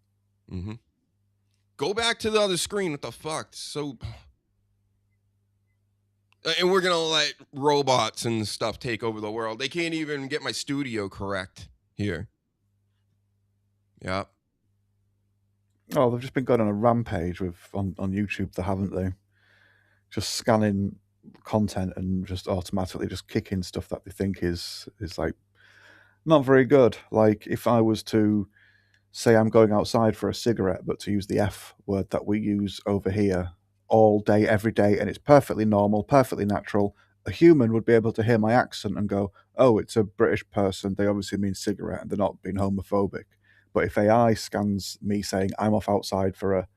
Go back to the other screen. What the fuck? So... And we're going to let robots and stuff take over the world. They can't even get my studio correct here. Yeah. Oh, they've just been going on a rampage on YouTube, haven't they? Just scanning content and just automatically just kicking stuff that they think is like not very good. Like if I was to say I'm going outside for a cigarette, but to use the F word that we use over here all day, every day, and it's perfectly normal, perfectly natural, a human would be able to hear my accent and go, oh, it's a British person, they obviously mean cigarette, and they're not being homophobic. But if AI scans me saying I'm off outside for a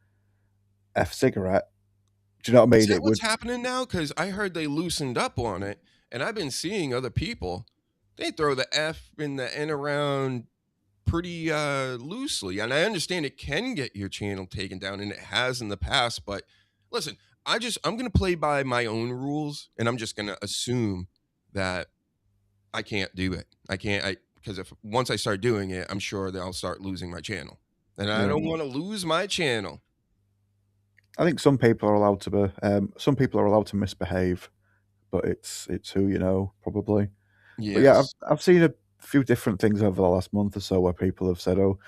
F cigarette, do you know what I mean? Is that what's happening now? Because I heard they loosened up on it, and I've been seeing other people, they throw the F in the N around pretty loosely. And I understand it can get your channel taken down, and it has in the past, but listen, I'm going to play by my own rules, and I'm just going to assume that I can't do it. Because once I start doing it, I'm sure that I'll start losing my channel. And I don't want to lose my channel. I think some people are allowed to misbehave, but it's who you know, probably. Yes. But yeah, I've seen a few different things over the last month or so where people have said, oh,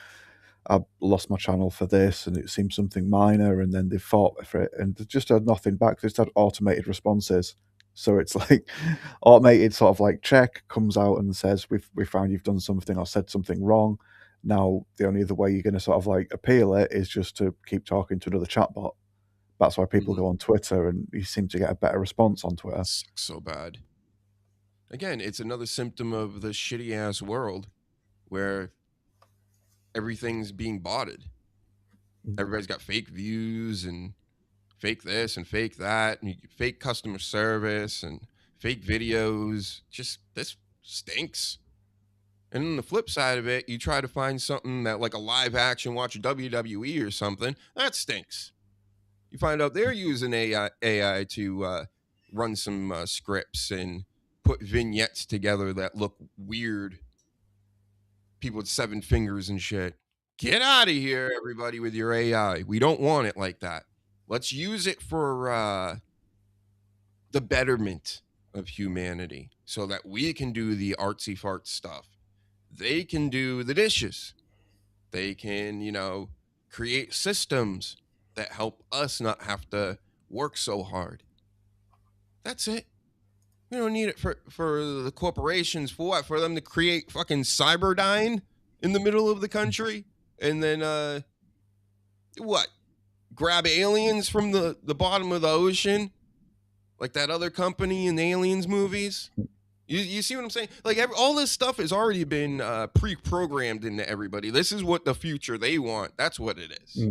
I lost my channel for this, and it seems something minor, and then they fought for it, and they just had nothing back. They just had automated responses. So it's like automated sort of like check comes out and says, we found you've done something or said something wrong. Now, the only other way you're going to sort of like appeal it is just to keep talking to another chatbot. That's why people go on Twitter, and you seem to get a better response on Twitter. It's so bad. Again, it's another symptom of the shitty ass world where everything's being botted. Everybody's got fake views and fake this and fake that, and fake customer service and fake videos. Just this stinks. And on the flip side of it, you try to find something that like a live action, watch WWE or something, that stinks. You find out they're using AI to run some scripts and put vignettes together that look weird. People with 7 fingers and shit. Get out of here, everybody, with your AI. We don't want it like that. Let's use it for the betterment of humanity so that we can do the artsy fart stuff. They can do the dishes. They can, create systems that help us not have to work so hard. That's it. We don't need it for the corporations. For what? For them to create fucking Cyberdyne in the middle of the country? And then, what? Grab aliens from the bottom of the ocean? Like that other company in the Aliens movies? You see what I'm saying? Like all this stuff has already been pre-programmed into everybody. This is what the future they want. That's what it is.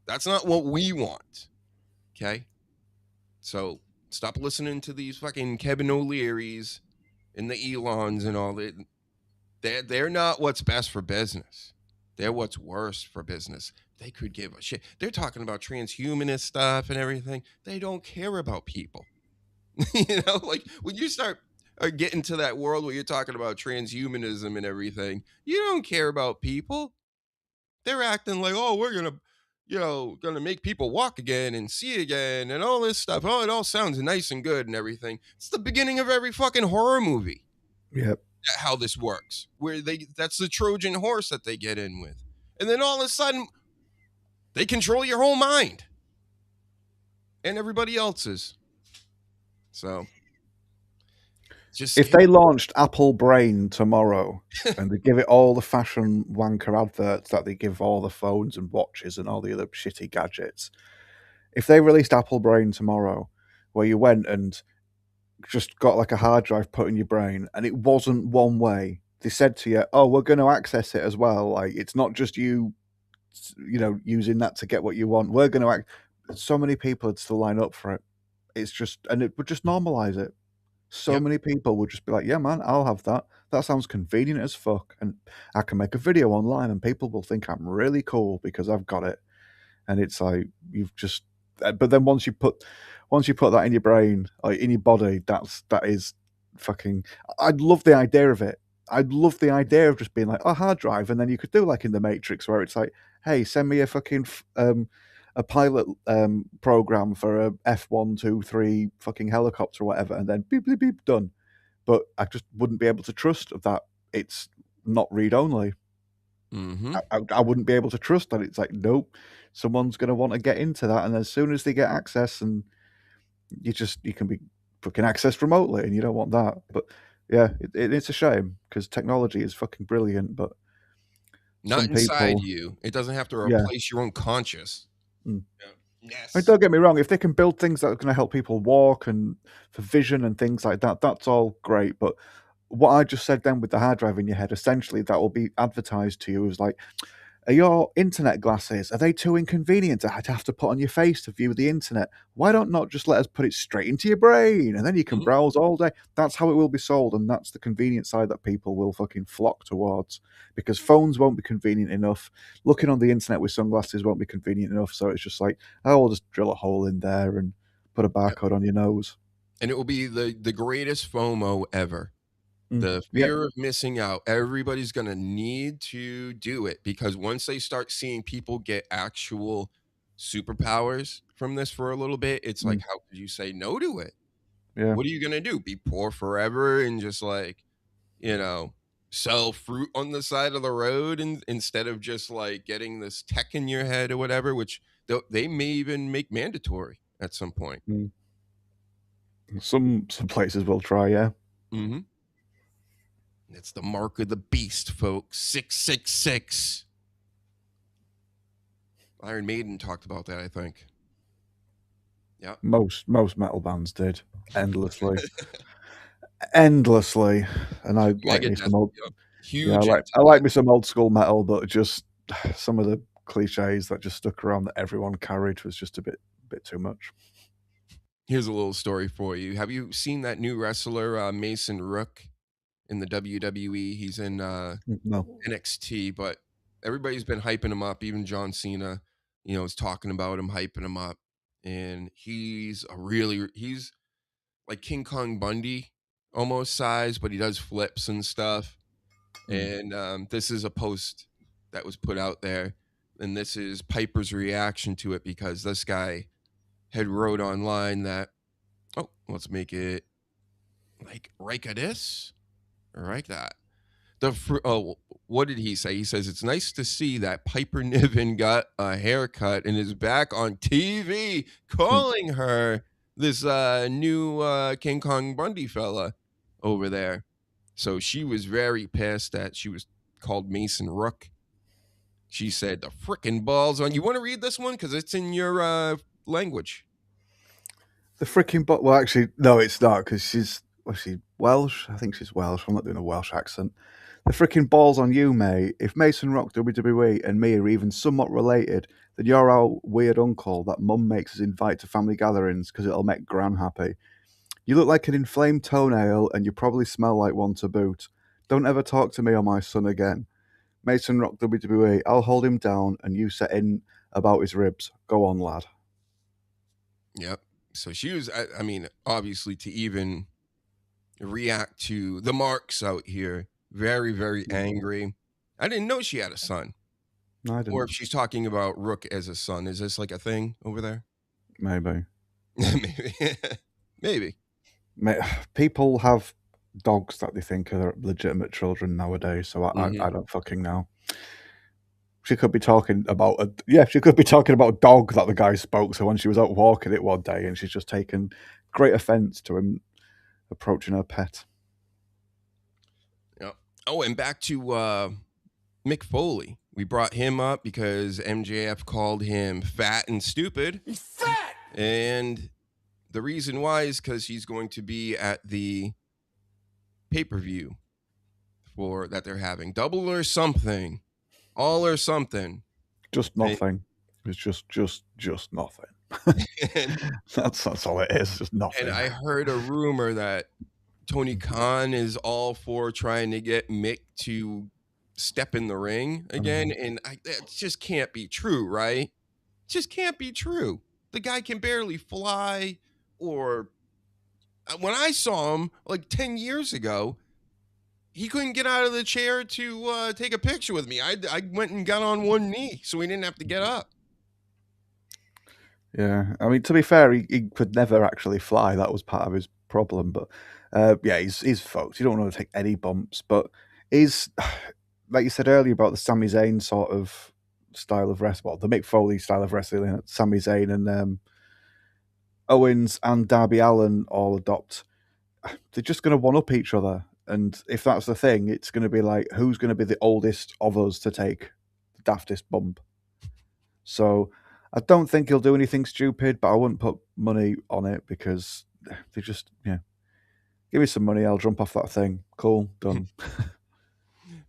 That's not what we want. Okay? So stop listening to these fucking Kevin O'Leary's and the Elons and all that. They're not what's best for business. They're what's worse for business. They could give a shit. They're talking about transhumanist stuff and everything. They don't care about people. Like when you start getting to that world where you're talking about transhumanism and everything, you don't care about people. They're acting like, oh, we're gonna make people walk again and see again and all this stuff. Oh, it all sounds nice and good and everything. It's the beginning of every fucking horror movie. Yep. How this works, where that's the Trojan horse that they get in with. And then all of a sudden, they control your whole mind. And everybody else's. So, if they launched Apple Brain tomorrow and they give it all the fashion wanker adverts that they give all the phones and watches and all the other shitty gadgets, if they released Apple Brain tomorrow, where you went and just got like a hard drive put in your brain and it wasn't one way, they said to you, oh, we're going to access it as well. Like, it's not just you using that to get what you want. We're going to act. So many people would still line up for it. It's just, and it would just normalize it. So many people would just be like, yeah, man, I'll have that. That sounds convenient as fuck. And I can make a video online and people will think I'm really cool because I've got it. And it's like, you've just, but then once you put that in your brain, like in your body, that is fucking, I'd love the idea of it. I'd love the idea of just being like, oh, hard drive. And then you could do like in the Matrix where it's like, hey, send me a fucking, a pilot program for a F123 fucking helicopter or whatever, and then beep, beep, beep, done. But I just wouldn't be able to trust that it's not read only. Mm-hmm. I wouldn't be able to trust that it's like, nope, someone's going to want to get into that, and as soon as they get access, and you can be fucking accessed remotely, and you don't want that. But yeah, it's a shame because technology is fucking brilliant, but not inside you. It doesn't have to replace your own conscious. Mm. Yes. I mean, don't get me wrong. If they can build things that are going to help people walk and for vision and things like that, that's all great. But what I just said then with the hard drive in your head, essentially that will be advertised to you as like, are your internet glasses, are they too inconvenient to have to put on your face to view the internet? Why don't not just let us put it straight into your brain and then you can browse all day? That's how it will be sold, and that's the convenient side that people will fucking flock towards, because phones won't be convenient enough. Looking on the internet with sunglasses won't be convenient enough, so it's just like, oh, we'll just drill a hole in there and put a barcode on your nose. And it will be the greatest FOMO ever. The fear of missing out. Everybody's going to need to do it, because once they start seeing people get actual superpowers from this for a little bit, it's like, how could you say no to it? Yeah. What are you going to do? Be poor forever and just like, sell fruit on the side of the road instead of just like getting this tech in your head or whatever, which they may even make mandatory at some point. Some places will try, yeah. Mm-hmm. It's the mark of the beast, folks. 666. Iron Maiden talked about that, I think. Yeah. Most metal bands did endlessly, endlessly. And I like me some old, I like me some old school metal, but just some of the cliches that just stuck around that everyone carried was just a bit too much. Here's a little story for you. Have you seen that new wrestler, Mason Rook? In the WWE, he's in NXT, but everybody's been hyping him up. Even John Cena, is talking about him, hyping him up, and he's like King Kong Bundy almost size, but he does flips and stuff. And this is a post that was put out there, and this is Piper's reaction to it, because this guy had wrote online that, let's make it like Rikadis. Like that. What did he say? He says, it's nice to see that Piper Niven got a haircut and is back on TV calling her this new King Kong Bundy fella over there. So she was very pissed that she was called Mason Rook. She said, the frickin' balls on you. Want to read this one? Because it's in your language. The frickin' well, actually, no, it's not, because she's Welsh? I think she's Welsh. I'm not doing a Welsh accent. The freaking balls on you, mate. If Mason Rock, WWE, and me are even somewhat related, then you're our weird uncle that mum makes us invite to family gatherings because it'll make Gran happy. You look like an inflamed toenail and you probably smell like one to boot. Don't ever talk to me or my son again. Mason Rock, WWE, I'll hold him down and you set in about his ribs. Go on, lad. Yep. So she was, I mean, obviously to even react to the marks out here, very, very angry. I didn't know she had a son. No, I didn't. Or if she's talking about Rook as a son. Is this like a thing over there? Maybe. Maybe. People have dogs that they think are legitimate children nowadays, so I don't fucking know. She could be talking about a dog that the guy spoke to when she was out walking it one day, and she's just taken great offense to him approaching her pet. Yeah. Oh, and back to Mick Foley. We brought him up because MJF called him fat and stupid. He's fat! And the reason why is because he's going to be at the pay-per-view that they're having. Double or something. All or something. Just nothing. It's just nothing. That's all it is. Just nothing. And I heard a rumor that Tony Khan is all for trying to get Mick to step in the ring again, and that just can't be true, right? Just can't be true. The guy can barely fly, or when I saw him like 10 years ago, he couldn't get out of the chair to take a picture with me. I went and got on one knee so he didn't have to get up. Yeah, I mean, to be fair, he could never actually fly. That was part of his problem. But yeah, he's fucked. You don't want to take any bumps. But he's, like you said earlier about the Sami Zayn sort of style of wrestling, well, the Mick Foley style of wrestling, Sami Zayn and Owens and Darby Allin all adopt. They're just going to one-up each other. And if that's the thing, it's going to be like, who's going to be the oldest of us to take the daftest bump? So I don't think he'll do anything stupid, but I wouldn't put money on it because they just, give me some money, I'll jump off that thing. Cool, done.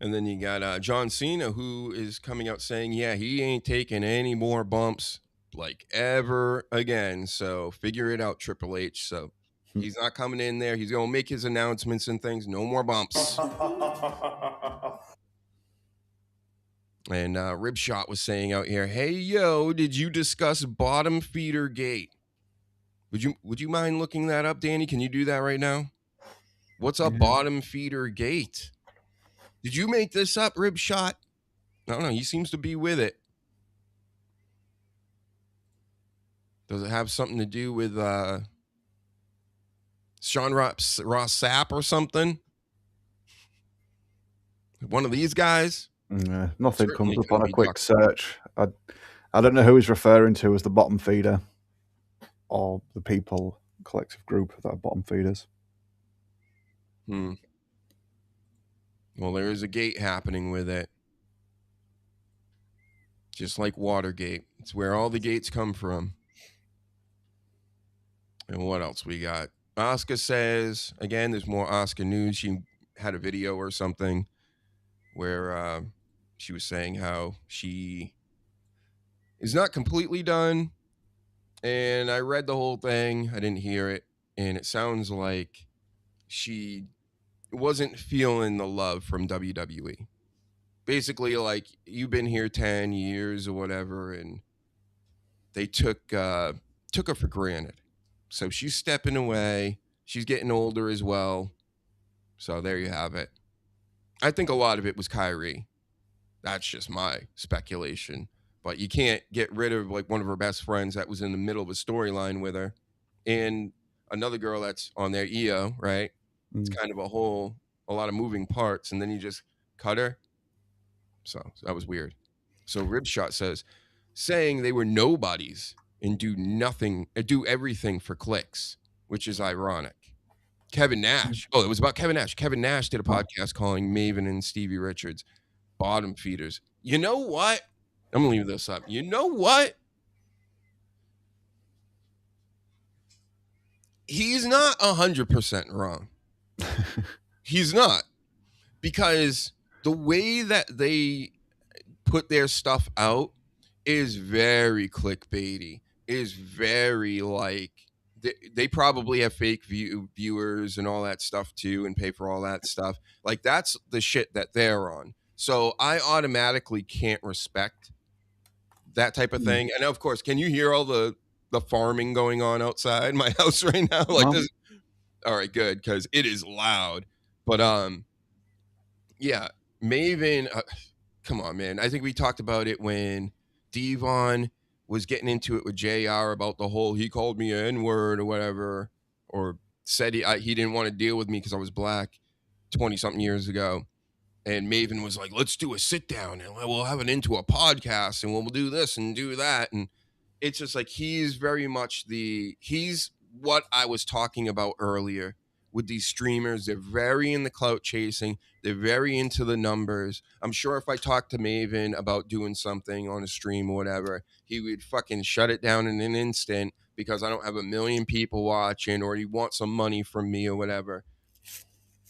And then you got John Cena, who is coming out saying, yeah, he ain't taking any more bumps like ever again. So figure it out, Triple H. So he's not coming in there. He's going to make his announcements and things. No more bumps. And Ribshot was saying out here, hey, yo, did you discuss bottom feeder gate? Would you mind looking that up, Danny? Can you do that right now? What's a bottom feeder gate? Did you make this up, Ribshot? I don't know. He seems to be with it. Does it have something to do with Sean Ross Sapp or something? One of these guys? Nothing comes up on a quick search. I don't know who he's referring to as the bottom feeder or the people collective group that are bottom feeders. Well, there is a gate happening with it. Just like Watergate. It's where all the gates come from. And what else we got? Asuka says, again, there's more Asuka news. She had a video or something where she was saying how she is not completely done. And I read the whole thing. I didn't hear it. And it sounds like she wasn't feeling the love from WWE. Basically, like, you've been here 10 years or whatever, and they took her for granted. So she's stepping away. She's getting older as well. So there you have it. I think a lot of it was Kyrie. That's just my speculation. But you can't get rid of like one of her best friends that was in the middle of a storyline with her. And another girl that's on there, Io, right? It's kind of a lot of moving parts. And then you just cut her. So that was weird. So Ribshot says, saying they were nobodies and do everything for clicks, which is ironic. Kevin Nash. Oh, it was about Kevin Nash. Kevin Nash did a podcast calling Maven and Stevie Richards bottom feeders. You know what? I'm going to leave this up. You know what? He's not 100% wrong. He's not. Because the way that they put their stuff out is very clickbaity, is very like, they probably have fake viewers and all that stuff too and pay for all that stuff. Like, that's the shit that they're on. So I automatically can't respect that type of thing. And of course, can you hear all the farming going on outside my house right now? Like this. All right, good, because it is loud. But yeah, Maven, come on, man. I think we talked about it when Devon was getting into it with JR about the whole, he called me an N-word or whatever, or said he didn't want to deal with me because I was black 20-something years ago. And Maven was like, let's do a sit down and we'll have it into a podcast and we'll do this and do that. And it's just like, he's very much he's what I was talking about earlier with these streamers. They're very in the clout chasing. They're very into the numbers. I'm sure if I talked to Maven about doing something on a stream or whatever, he would fucking shut it down in an instant because I don't have 1 million people watching or he wants some money from me or whatever.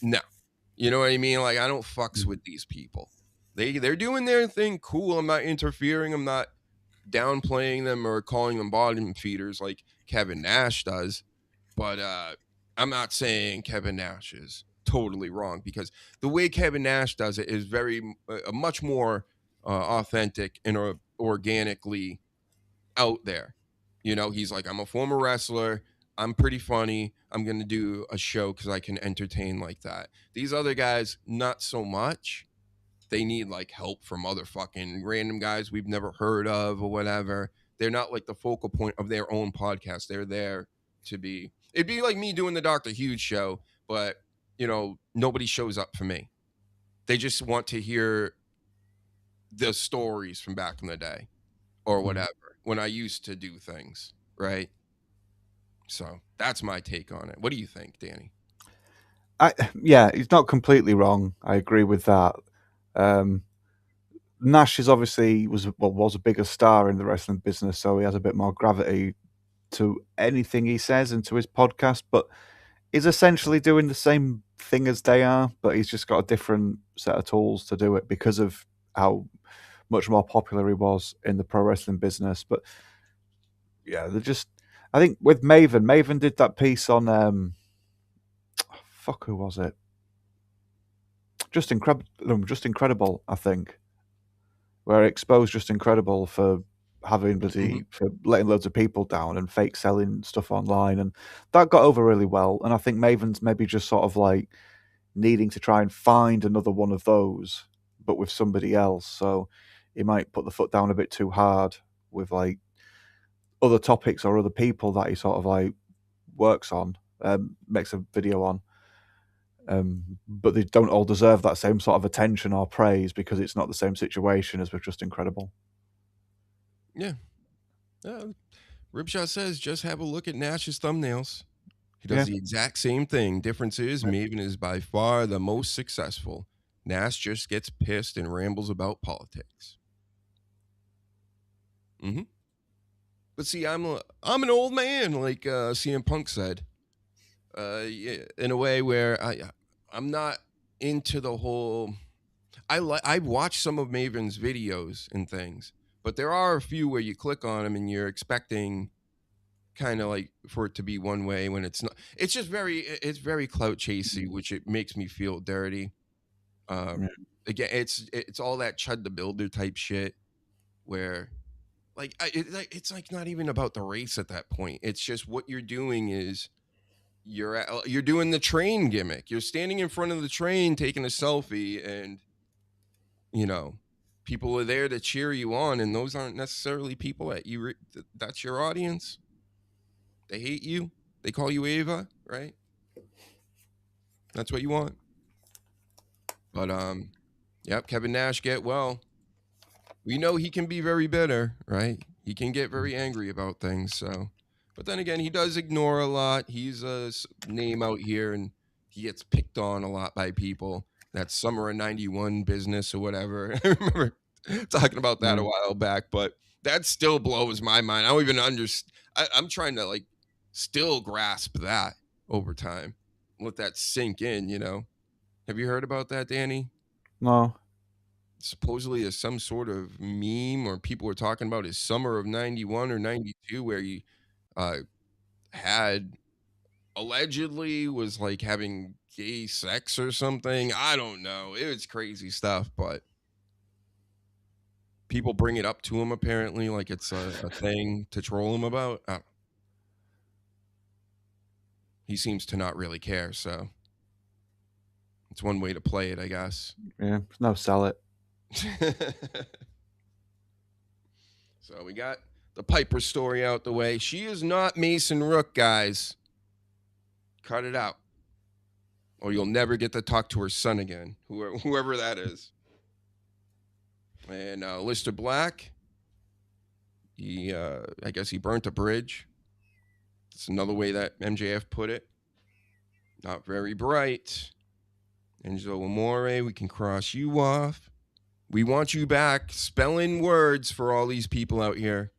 No. You know what I mean? Like, I don't fucks with these people. They're doing their thing. Cool. I'm not interfering. I'm not downplaying them or calling them bottom feeders like Kevin Nash does. But I'm not saying Kevin Nash is totally wrong, because the way Kevin Nash does it is much more authentic and organically out there. He's like, I'm a former wrestler. I'm pretty funny. I'm going to do a show because I can entertain like that. These other guys, not so much. They need like help from other fucking random guys we've never heard of or whatever. They're not like the focal point of their own podcast. They're there to be. It'd be like me doing the Dr. Huge show, but nobody shows up for me. They just want to hear the stories from back in the day or whatever, when I used to do things, right? So that's my take on it. What do you think, Danny? Yeah, he's not completely wrong. I agree with that. Nash is obviously was a bigger star in the wrestling business, so he has a bit more gravity to anything he says and to his podcast, but he's essentially doing the same thing as they are, but he's just got a different set of tools to do it because of how much more popular he was in the pro wrestling business. But yeah, I think with Maven did that piece on who was it? Just Incredible, I think, where it exposed Just Incredible for having for letting loads of people down and fake selling stuff online, and that got over really well. And I think Maven's maybe just sort of like needing to try and find another one of those, but with somebody else. So he might put the foot down a bit too hard with like other topics or other people that he sort of like works on, makes a video on. But they don't all deserve that same sort of attention or praise because it's not the same situation as with Just Incredible. Yeah. Ripshot says, just have a look at Nash's thumbnails. He does the exact same thing. Difference is, Maven is by far the most successful. Nash just gets pissed and rambles about politics. But see, I'm an old man, like CM Punk said. In a way where I'm not into the whole. I watched some of Maven's videos and things, but there are a few where you click on them and you're expecting kind of like for it to be one way when it's not. It's just it's very clout chasey, which it makes me feel dirty. Again, it's all that Chud the Builder type shit where it's like not even about the race at that point. It's just what you're doing is you're doing the train gimmick. You're standing in front of the train taking a selfie, and people are there to cheer you on, and those aren't necessarily people that that's your audience. They hate you. They call you Ava, right? That's what you want. But yep, Kevin Nash, get well. We know he can be very bitter, right? He can get very angry about things. So, but then again, he does ignore a lot. He's a name out here, and he gets picked on a lot by people. That Summer of '91 business or whatever. I remember talking about that a while back, but that still blows my mind. I don't even understand. I'm trying to like still grasp that over time. Let that sink in, Have you heard about that, Danny? No. Supposedly there's some sort of meme or people were talking about his Summer of '91 or '92 where he had allegedly was like having gay sex or something. I don't know. It was crazy stuff, but people bring it up to him apparently like it's a thing to troll him about. He seems to not really care, so it's one way to play it, I guess. Yeah, no, sell it. So we got the Piper story out the way. She is not Mason Rook, guys. Cut it out, or you'll never get to talk to her son again, whoever that is. And Lister Black, I guess he burnt a bridge. It's another way that MJF put it. Not very bright. Enzo Amore, we can cross you off. We want you back spelling words for all these people out here.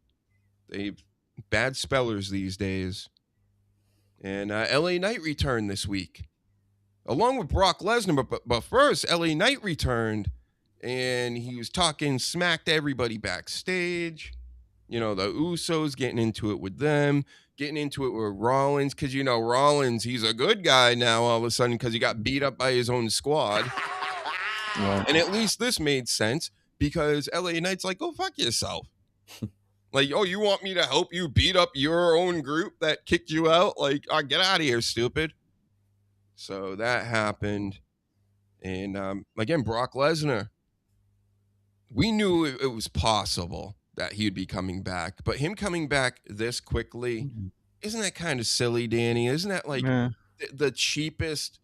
They've bad spellers these days. And LA Knight returned this week, along with Brock Lesnar. But first, LA Knight returned and he was talking smack to everybody backstage. You know, the Usos getting into it with them, getting into it with Rollins, because, you know, Rollins, he's a good guy now all of a sudden because he got beat up by his own squad. Right. And at least this made sense because LA Knight's like, go fuck yourself. Like, oh, you want me to help you beat up your own group that kicked you out? Like, oh, get out of here, stupid. So that happened. And again, Brock Lesnar, we knew it was possible that he'd be coming back, but him coming back this quickly, isn't that kind of silly, Danny? Isn't that like the cheapest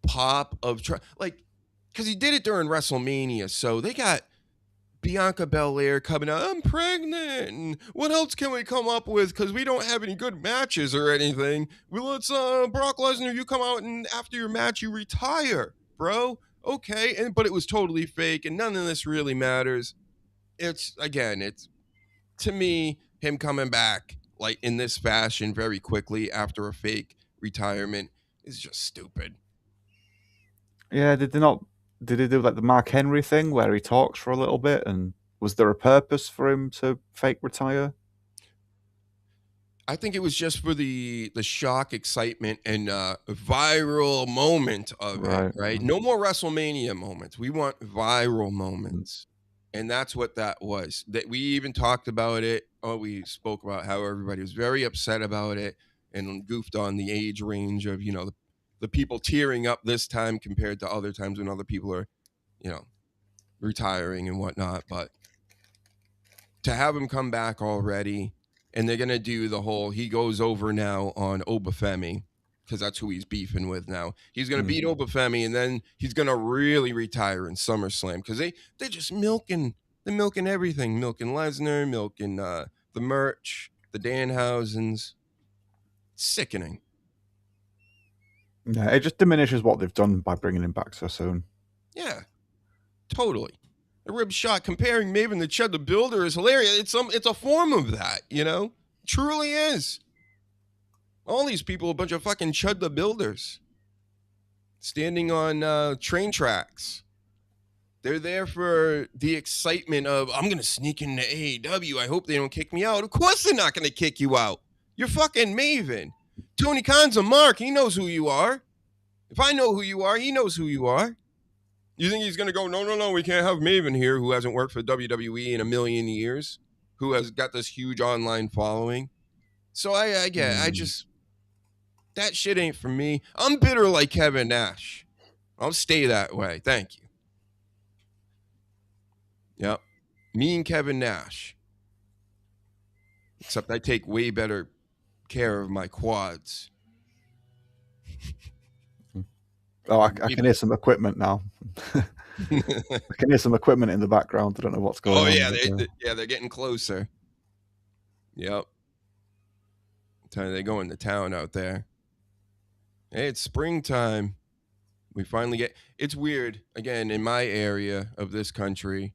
pop of like, because he did it during WrestleMania, so they got Bianca Belair coming out, I'm pregnant, and what else can we come up with, because we don't have any good matches or anything. Well, let's Brock Lesnar, you come out and after your match you retire, bro. Okay, but it was totally fake, and none of this really matters. It's to me, him coming back like in this fashion very quickly after a fake retirement is just stupid. Yeah, did they do like the Mark Henry thing where he talks for a little bit, and was there a purpose for him to fake retire? I think it was just for the shock, excitement, and viral moment of it, right? No more WrestleMania moments. We want viral moments. And that's what that was. That we even talked about it. We spoke about how everybody was very upset about it and goofed on the age range of, you know, the people tearing up this time compared to other times when other people are, you know, retiring and whatnot. But to have him come back already, and they're going to do the whole, he goes over now on Obafemi, because that's who he's beefing with now. He's going to beat Obafemi, and then he's going to really retire in SummerSlam, because they're just milking everything. Milking Lesnar, milking the merch, the Danhausens. Sickening. Yeah, it just diminishes what they've done by bringing him back so soon. Yeah, totally. The rib shot comparing Maven to Chud the Builder is hilarious. It's a form of that, you know? Truly is. All these people, a bunch of fucking Chud the Builders. Standing on train tracks. They're there for the excitement of, I'm going to sneak into AEW. I hope they don't kick me out. Of course they're not going to kick you out. You're fucking Maven. Tony Khan's a mark. He knows who you are. If I know who you are, he knows who you are. You think he's going to go, no, we can't have Maven here, who hasn't worked for WWE in a million years, who has got this huge online following. So I just, that shit ain't for me. I'm bitter like Kevin Nash. I'll stay that way. Thank you. Yep. Me and Kevin Nash. Except I take way better care of my quads. Oh, I can hear some equipment now. I can hear some equipment in the background. I don't know what's going on. Oh, yeah. They're getting closer. Yep. They're going to town out there. Hey, it's springtime. We finally get... It's weird. Again, in my area of this country,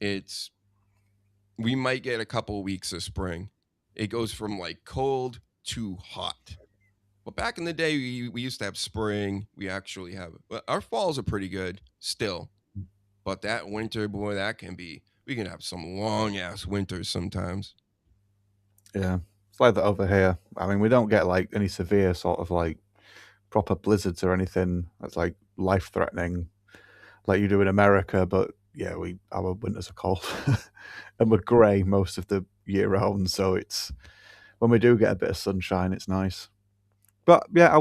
we might get a couple weeks of spring. It goes from like cold to hot. But back in the day, we used to have spring. We actually have... Our falls are pretty good still. But that winter, boy, we can have some long-ass winters sometimes. Yeah. It's like that over here. I mean, we don't get like any severe sort of like proper blizzards or anything that's like life-threatening like you do in America. But yeah, our winters are cold. And we're grey most of the year round. So it's... When we do get a bit of sunshine, it's nice. But yeah,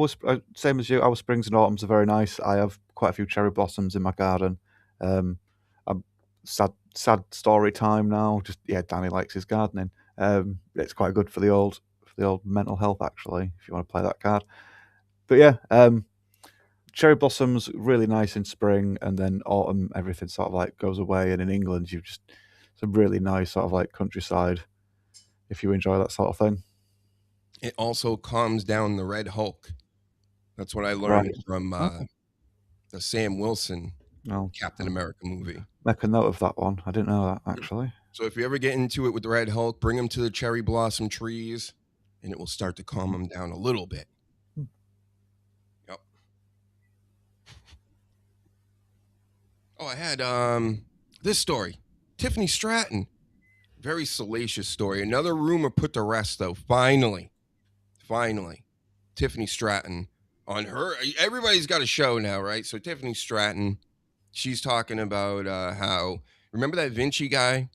same as you. Our springs and autumns are very nice. I have quite a few cherry blossoms in my garden. I'm sad story time now. Just Danny likes his gardening. It's quite good for the old mental health actually, if you want to play that card. But yeah, cherry blossoms really nice in spring, and then autumn everything sort of like goes away. And in England, you've just some really nice sort of like countryside. If you enjoy that sort of thing. It also calms down the Red Hulk. That's what I learned from the Sam Wilson Captain America movie. Make a note of that one. I didn't know that, actually. So if you ever get into it with the Red Hulk, bring him to the cherry blossom trees, and it will start to calm him down a little bit. Yep. Oh, I had This story, Tiffany Stratton. Very salacious story. Another rumor put to rest, though. Finally. Tiffany Stratton on her. Everybody's got a show now, right? So Tiffany Stratton, she's talking about how, remember that Vinci guy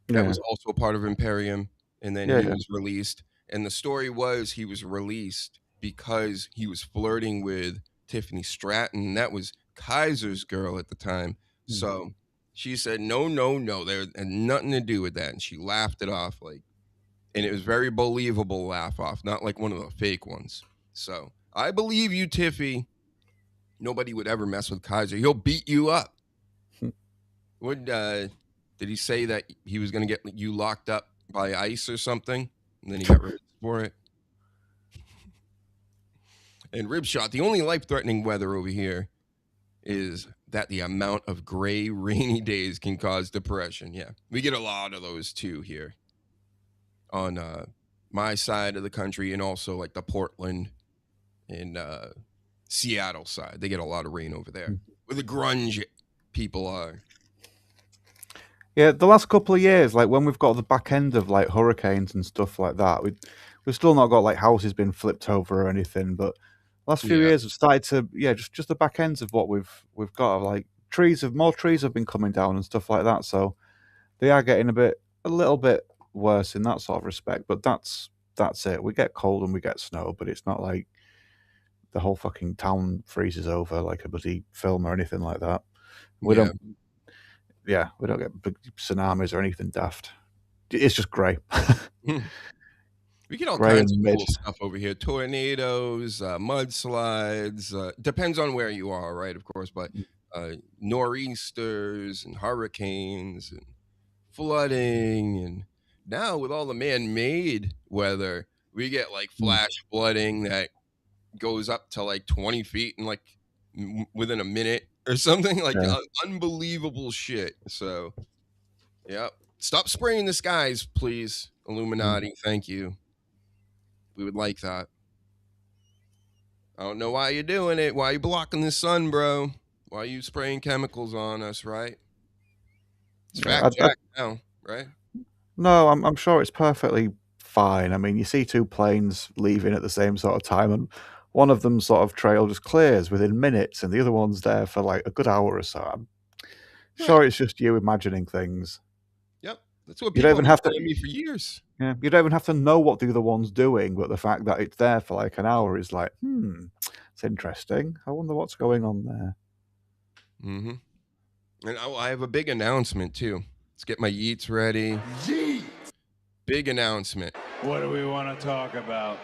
that was also a part of Imperium, and then he was released. And the story was he was released because he was flirting with Tiffany Stratton. That was Kaiser's girl at the time. So she said, no, there had nothing to do with that. And she laughed it off, like, and it was very believable laugh off, not like one of the fake ones. So I believe you, Tiffy. Nobody would ever mess with Kaiser. He'll beat you up. Did he say that he was going to get you locked up by ICE or something? And then he got released for it. And Ribshot, the only life-threatening weather over here is that the amount of gray, rainy days can cause depression. Yeah, we get a lot of those too here on my side of the country, and also like the Portland and Seattle side. They get a lot of rain over there where the grunge people are. Yeah, the last couple of years, like when we've got the back end of like hurricanes and stuff like that, we've still not got like houses being flipped over or anything, but last few years have started to, just the back ends of what we've got, like more trees have been coming down and stuff like that. So they are getting a little bit worse in that sort of respect. But that's it. We get cold and we get snow, but it's not like the whole fucking town freezes over like a bloody film or anything like that. We don't get big tsunamis or anything daft. It's just grey. We get all kinds of cool stuff over here. Tornadoes, mudslides. Depends on where you are, right? Of course, but nor'easters and hurricanes and flooding. And now with all the man-made weather, we get like flash flooding that goes up to like 20 feet in like within a minute or something. Like unbelievable shit. So, stop spraying the skies, please, Illuminati. Thank you. We would like that. I don't know why you're doing it. Why are you blocking the sun, bro? Why are you spraying chemicals on us, right? It's fact check now, right? No, I'm sure it's perfectly fine. I mean, you see two planes leaving at the same sort of time, and one of them sort of trail just clears within minutes, and the other one's there for like a good hour or so. I'm sure it's just you imagining things. Yep, that's what people have been telling me for years. Yeah, you don't even have to know what the other one's doing, but the fact that it's there for like an hour is like, it's interesting. I wonder what's going on there. Mm-hmm. And I have a big announcement too. Let's get my yeets ready. Yeet! Big announcement. What do we want to talk about?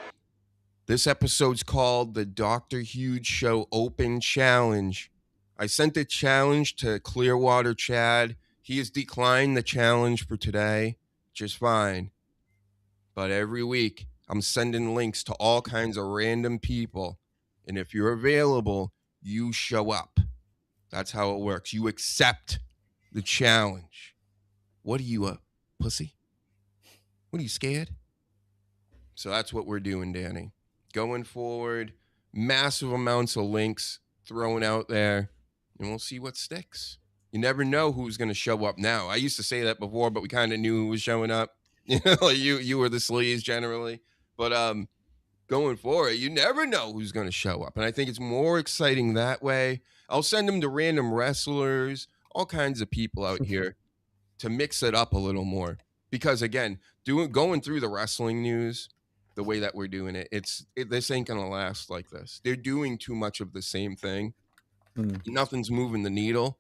This episode's called the DrHUGEshow Open Challenge. I sent the challenge to Clearwater Chad. He has declined the challenge for today, which is fine. But every week, I'm sending links to all kinds of random people. And if you're available, you show up. That's how it works. You accept the challenge. What are you, pussy? What are you, scared? So that's what we're doing, Danny. Going forward, massive amounts of links thrown out there, and we'll see what sticks. You never know who's going to show up now. I used to say that before, but we kind of knew who was showing up. You know, you were the sleaze generally. But going forward, you never know who's going to show up. And I think it's more exciting that way. I'll send them to random wrestlers, all kinds of people out here to mix it up a little more. Because, again, going through the wrestling news the way that we're doing it, this ain't going to last like this. They're doing too much of the same thing. Nothing's moving the needle.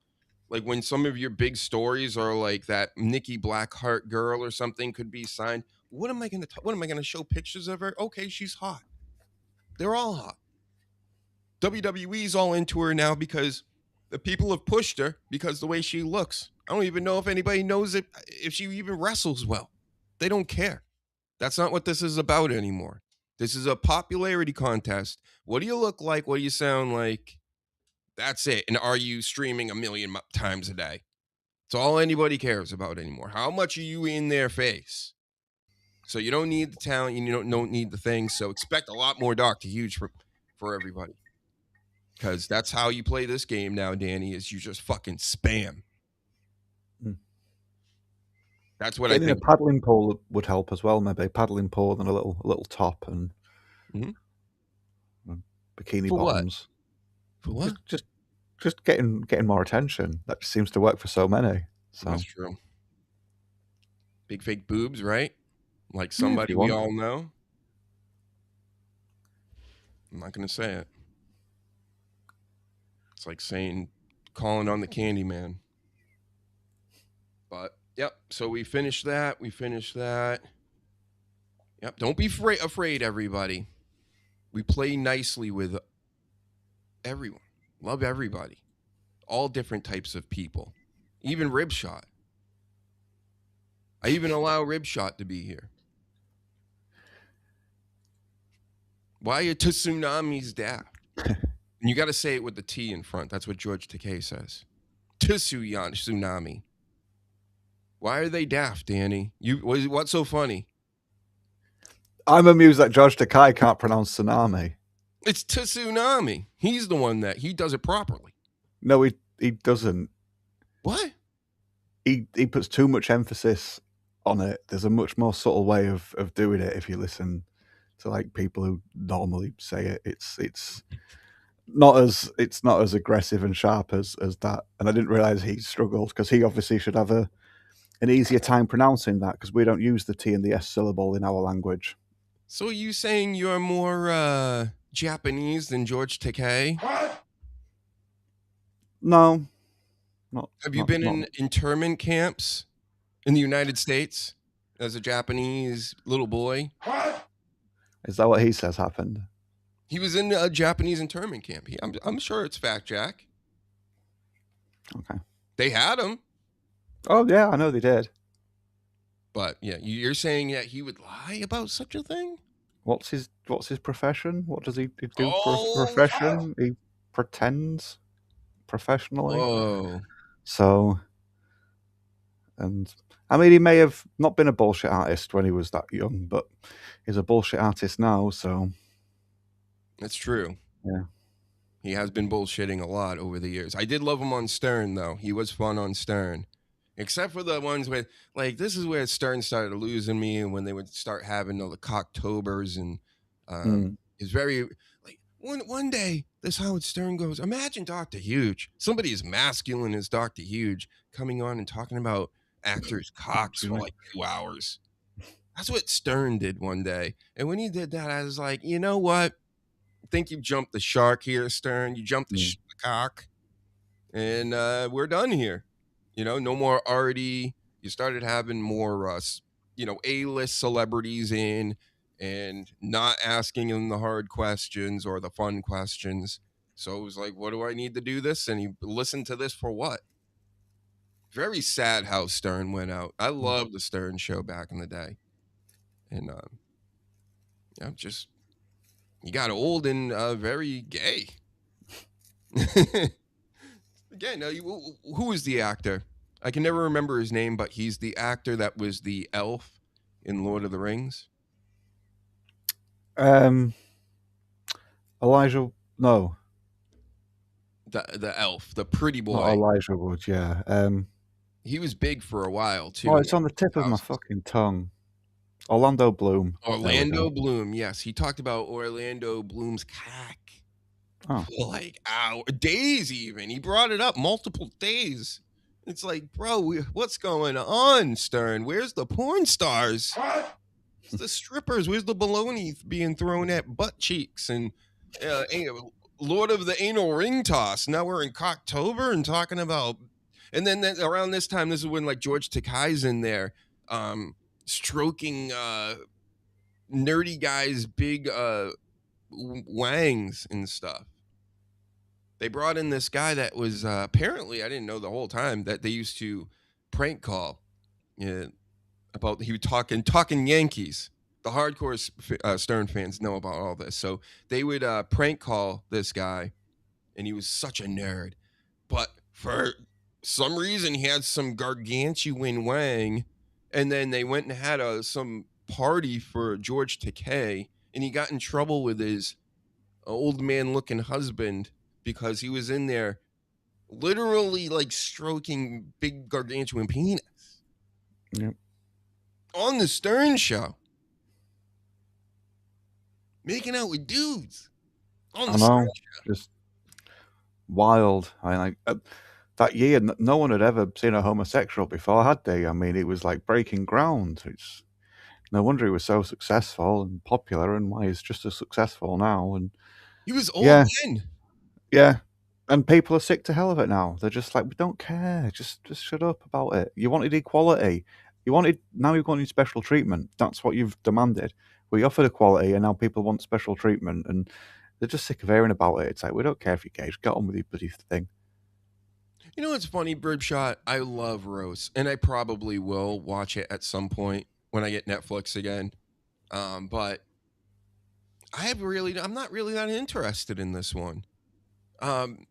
Like when some of your big stories are like that Nikki Blackheart girl or something could be signed. What am I going to show pictures of her? Okay, she's hot. They're all hot. WWE's all into her now because the people have pushed her because the way she looks. I don't even know if anybody knows if she even wrestles well. They don't care. That's not what this is about anymore. This is a popularity contest. What do you look like? What do you sound like? That's it. And are you streaming 1 million times a day? It's all anybody cares about anymore. How much are you in their face? So you don't need the talent. You don't need the things. So expect a lot more Dr. Huge for everybody. Because that's how you play this game now, Danny, is you just fucking spam. That's what Getting I think. a paddling pole would help as well. Maybe paddling pole and a little top and bikini For bottoms. What? For what? Just getting more attention. That just seems to work for so many. So that's true. Big fake boobs, right? Like somebody we all know. I'm not gonna say it. It's like calling on the Candyman. But yep. So we finished that. Yep. Don't be afraid, everybody. We play nicely with everyone. Love everybody. All different types of people. Even Ribshot. I even allow Ribshot to be here. Why are tsunamis daft? And you got to say it with the T in front. That's what George Takei says. Tsunami. Why are they daft, Danny? What's so funny? I'm amused that George Takei can't pronounce tsunami. It's tsunami. He's the one that he does it properly. No, he doesn't. What? He puts too much emphasis on it. There's a much more subtle way of doing it if you listen to like people who normally say it. It's not as aggressive and sharp as that. And I didn't realize he struggled because he obviously should have an easier time pronouncing that because we don't use the T and the S syllable in our language. So are you saying you're more Japanese than George Takei? No. Have you been in internment camps in the United States as a Japanese little boy? Is that what he says happened? He was in a Japanese internment camp. I'm sure it's fact, Jack. Okay. They had him. Oh yeah, I know they did. But yeah, you're saying that he would lie about such a thing? What's his profession? What does he do for a profession? He pretends professionally. Oh. So, and I mean, he may have not been a bullshit artist when he was that young, but he's a bullshit artist now. So that's true. Yeah. He has been bullshitting a lot over the years. I did love him on Stern, though. He was fun on Stern. Except for the ones with, like, this is where Stern started losing me, and when they would start having the Cocktobers, and it's very, like, one day, this Howard Stern goes, imagine Dr. Huge, somebody as masculine as Dr. Huge, coming on and talking about actors' cocks for, like, 2 hours. That's what Stern did one day. And when he did that, I was like, you know what? I think you jumped the shark here, Stern. You jumped the cock. And we're done here. You know, no more arty. You started having more, A-list celebrities in and not asking them the hard questions or the fun questions. So it was like, what do I need to do this? And he listened to this for what? Very sad how Stern went out. I loved the Stern show back in the day. And, he got old and very gay. Again, who was the actor? I can never remember his name, but he's the actor that was the elf in Lord of the Rings. Elijah, no. The elf, the pretty boy. Not Elijah Wood, yeah. He was big for a while, too. Oh, it's on the tip of my fucking tongue. Orlando Bloom. Orlando Bloom, yes. He talked about Orlando Bloom's cock. Oh. For like days even. He brought it up multiple days. It's like, bro, what's going on, Stern? Where's the porn stars? Where's the strippers? Where's the baloney being thrown at butt cheeks? And Lord of the Anal Ring Toss. Now we're in Cocktober and talking about... And then around this time, this is when like George Takei's in there stroking nerdy guys' big wangs and stuff. They brought in this guy that was apparently, I didn't know the whole time, that they used to prank call about, he was talking Yankees. The hardcore Stern fans know about all this. So they would prank call this guy, and he was such a nerd. But for some reason, he had some gargantuan wang, and then they went and had some party for George Takei, and he got in trouble with his old man-looking husband because he was in there literally like stroking big gargantuan penis. Yep. on the Stern Show. Making out with dudes on the I Stern know, Show. just wild. That year, no one had ever seen a homosexual before, had they? I mean, it was like breaking ground. It's no wonder he was so successful and popular, and why he's just as successful now. And he was old then. Yeah. And people are sick to hell of it now. They're just like, we don't care. Just shut up about it. You wanted equality. Now you're wanting special treatment. That's what you've demanded. We offered equality, and now people want special treatment, and they're just sick of hearing about it. It's like, we don't care if you're gay. Just get on with your bloody thing. You know what's funny, Birdshot? I love roast, and I probably will watch it at some point when I get Netflix again. But I'm not really that interested in this one.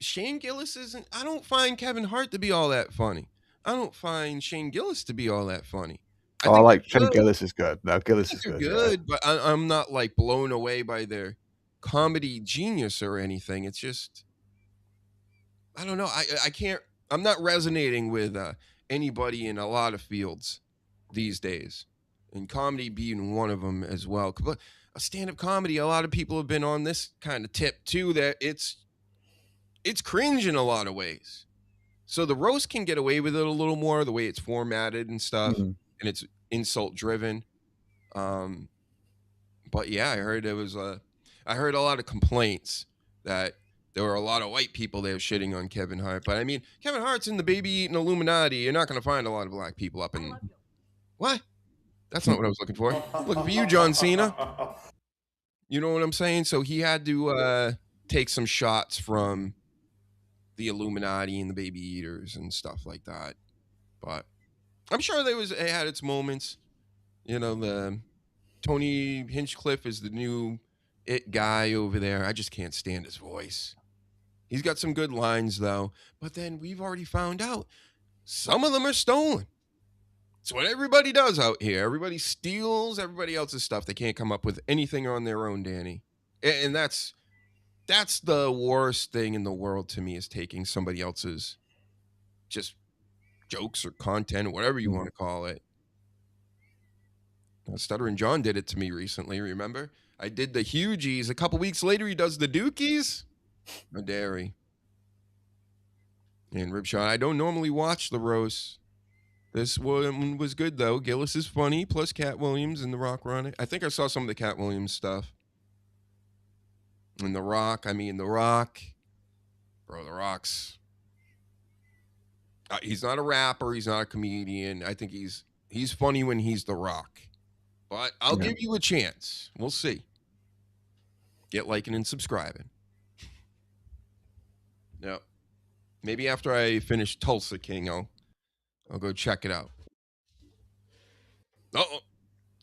Shane Gillis isn't. I don't find Kevin Hart to be all that funny. I don't find Shane Gillis to be all that funny. I like Shane Gillis is good. No, Gillis is good. Good, yeah. But I'm not like blown away by their comedy genius or anything. It's just, I don't know. I can't. I'm not resonating with anybody in a lot of fields these days, and comedy being one of them as well. But a stand-up comedy, a lot of people have been on this kind of tip too, that it's cringe in a lot of ways. So the roast can get away with it a little more, the way it's formatted and stuff, and it's insult driven. But yeah, I heard I heard a lot of complaints that there were a lot of white people there shitting on Kevin Hart. But I mean, Kevin Hart's in the baby-eating Illuminati. You're not going to find a lot of black people up in... What? That's not what I was looking for. Looking for you, John Cena. You know what I'm saying? So he had to take some shots from the Illuminati and the baby eaters and stuff like that. But I'm sure it had its moments. You know, the Tony Hinchcliffe is the new it guy over there. I just can't stand his voice. He's got some good lines, though. But then we've already found out some of them are stolen. It's what everybody does out here. Everybody steals everybody else's stuff. They can't come up with anything on their own, Danny. And that's the worst thing in the world to me, is taking somebody else's just jokes or content, or whatever you want to call it. Stuttering John did it to me recently, remember? I did the Hugies. A couple weeks later, he does the Dookies. How dare he? And Ripshot, I don't normally watch the roast. This one was good, though. Gillis is funny, plus Cat Williams and The Rock were on it. I think I saw some of the Cat Williams stuff. And The Rock, bro, The Rock's... he's not a rapper, he's not a comedian. I think he's funny when he's The Rock. But I'll give you a chance. We'll see. Get liking and subscribing. Yeah. Maybe after I finish Tulsa King, I'll go check it out. Oh,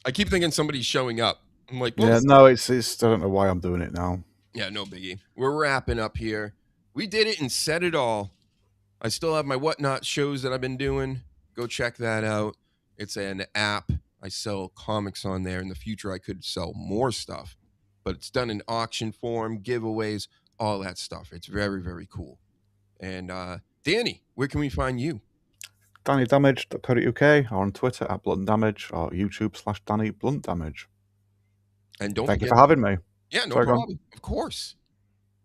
I keep thinking somebody's showing up. I'm like, yeah, no, it's. I don't know why I'm doing it now. Yeah, no biggie. We're wrapping up here. We did it and said it all. I still have my Whatnot shows that I've been doing. Go check that out. It's an app. I sell comics on there. In the future, I could sell more stuff, but it's done in auction form, giveaways, all that stuff. It's very, very cool. And Danny, where can we find you? DannyDamage.co.uk, or on Twitter @BluntDamage, or YouTube/DannyBluntDamage. And don't Thank forget, you for having me. Yeah, no problem. Of course.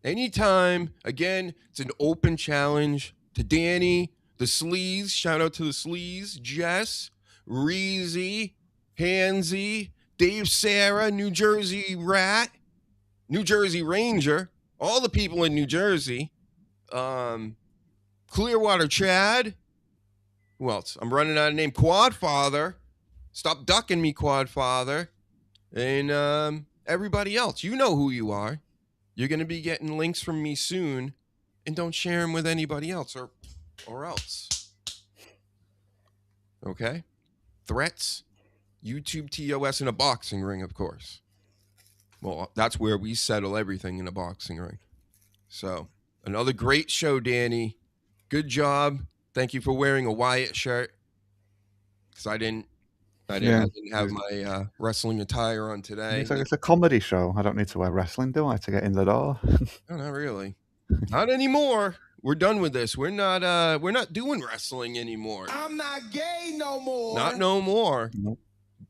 Anytime. Again, it's an open challenge to Danny, the Sleaze. Shout out to the Sleaze. Jess, Reezy, Hansy, Dave Sarah, New Jersey Rat, New Jersey Ranger, all the people in New Jersey, Clearwater Chad. Who else? I'm running out of name. Quadfather. Stop ducking me, Quadfather. And everybody else. You know who you are. You're going to be getting links from me soon. And don't share them with anybody else or else. Okay? Threats. YouTube TOS in a boxing ring, of course. Well, that's where we settle everything, in a boxing ring. So, another great show, Danny. Good job. Thank you for wearing a Wyatt shirt. Because I didn't have my wrestling attire on today. It's a comedy show. I don't need to wear wrestling, do I, to get in the door? No, not really. Not anymore. We're done with this. We're not doing wrestling anymore. I'm not gay no more. Not no more. Nope.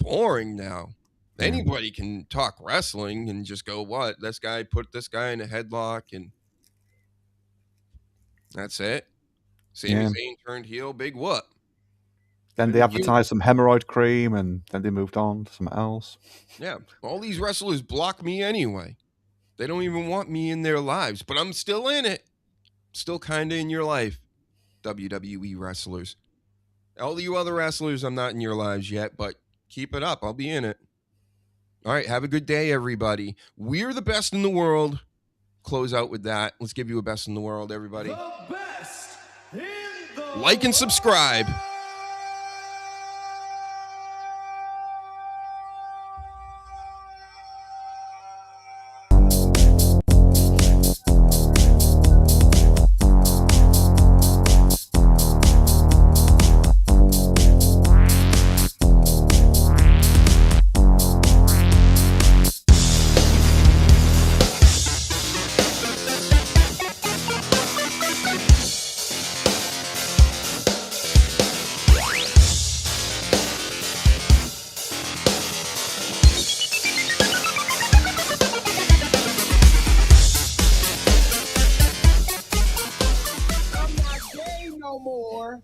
boring now. Anybody can talk wrestling and just go, what? This guy put this guy in a headlock and that's it. Sami Zayn turned heel, big what? Then they advertised some hemorrhoid cream and then they moved on to something else. Yeah. All these wrestlers block me anyway. They don't even want me in their lives, but I'm still in it. Still kind of in your life, WWE wrestlers. All you other wrestlers, I'm not in your lives yet, but keep it up. I'll be in it. All right. Have a good day, everybody. We're the best in the world. Close out with that. Let's give you a best in the world, everybody. The best in the Like and subscribe. No more.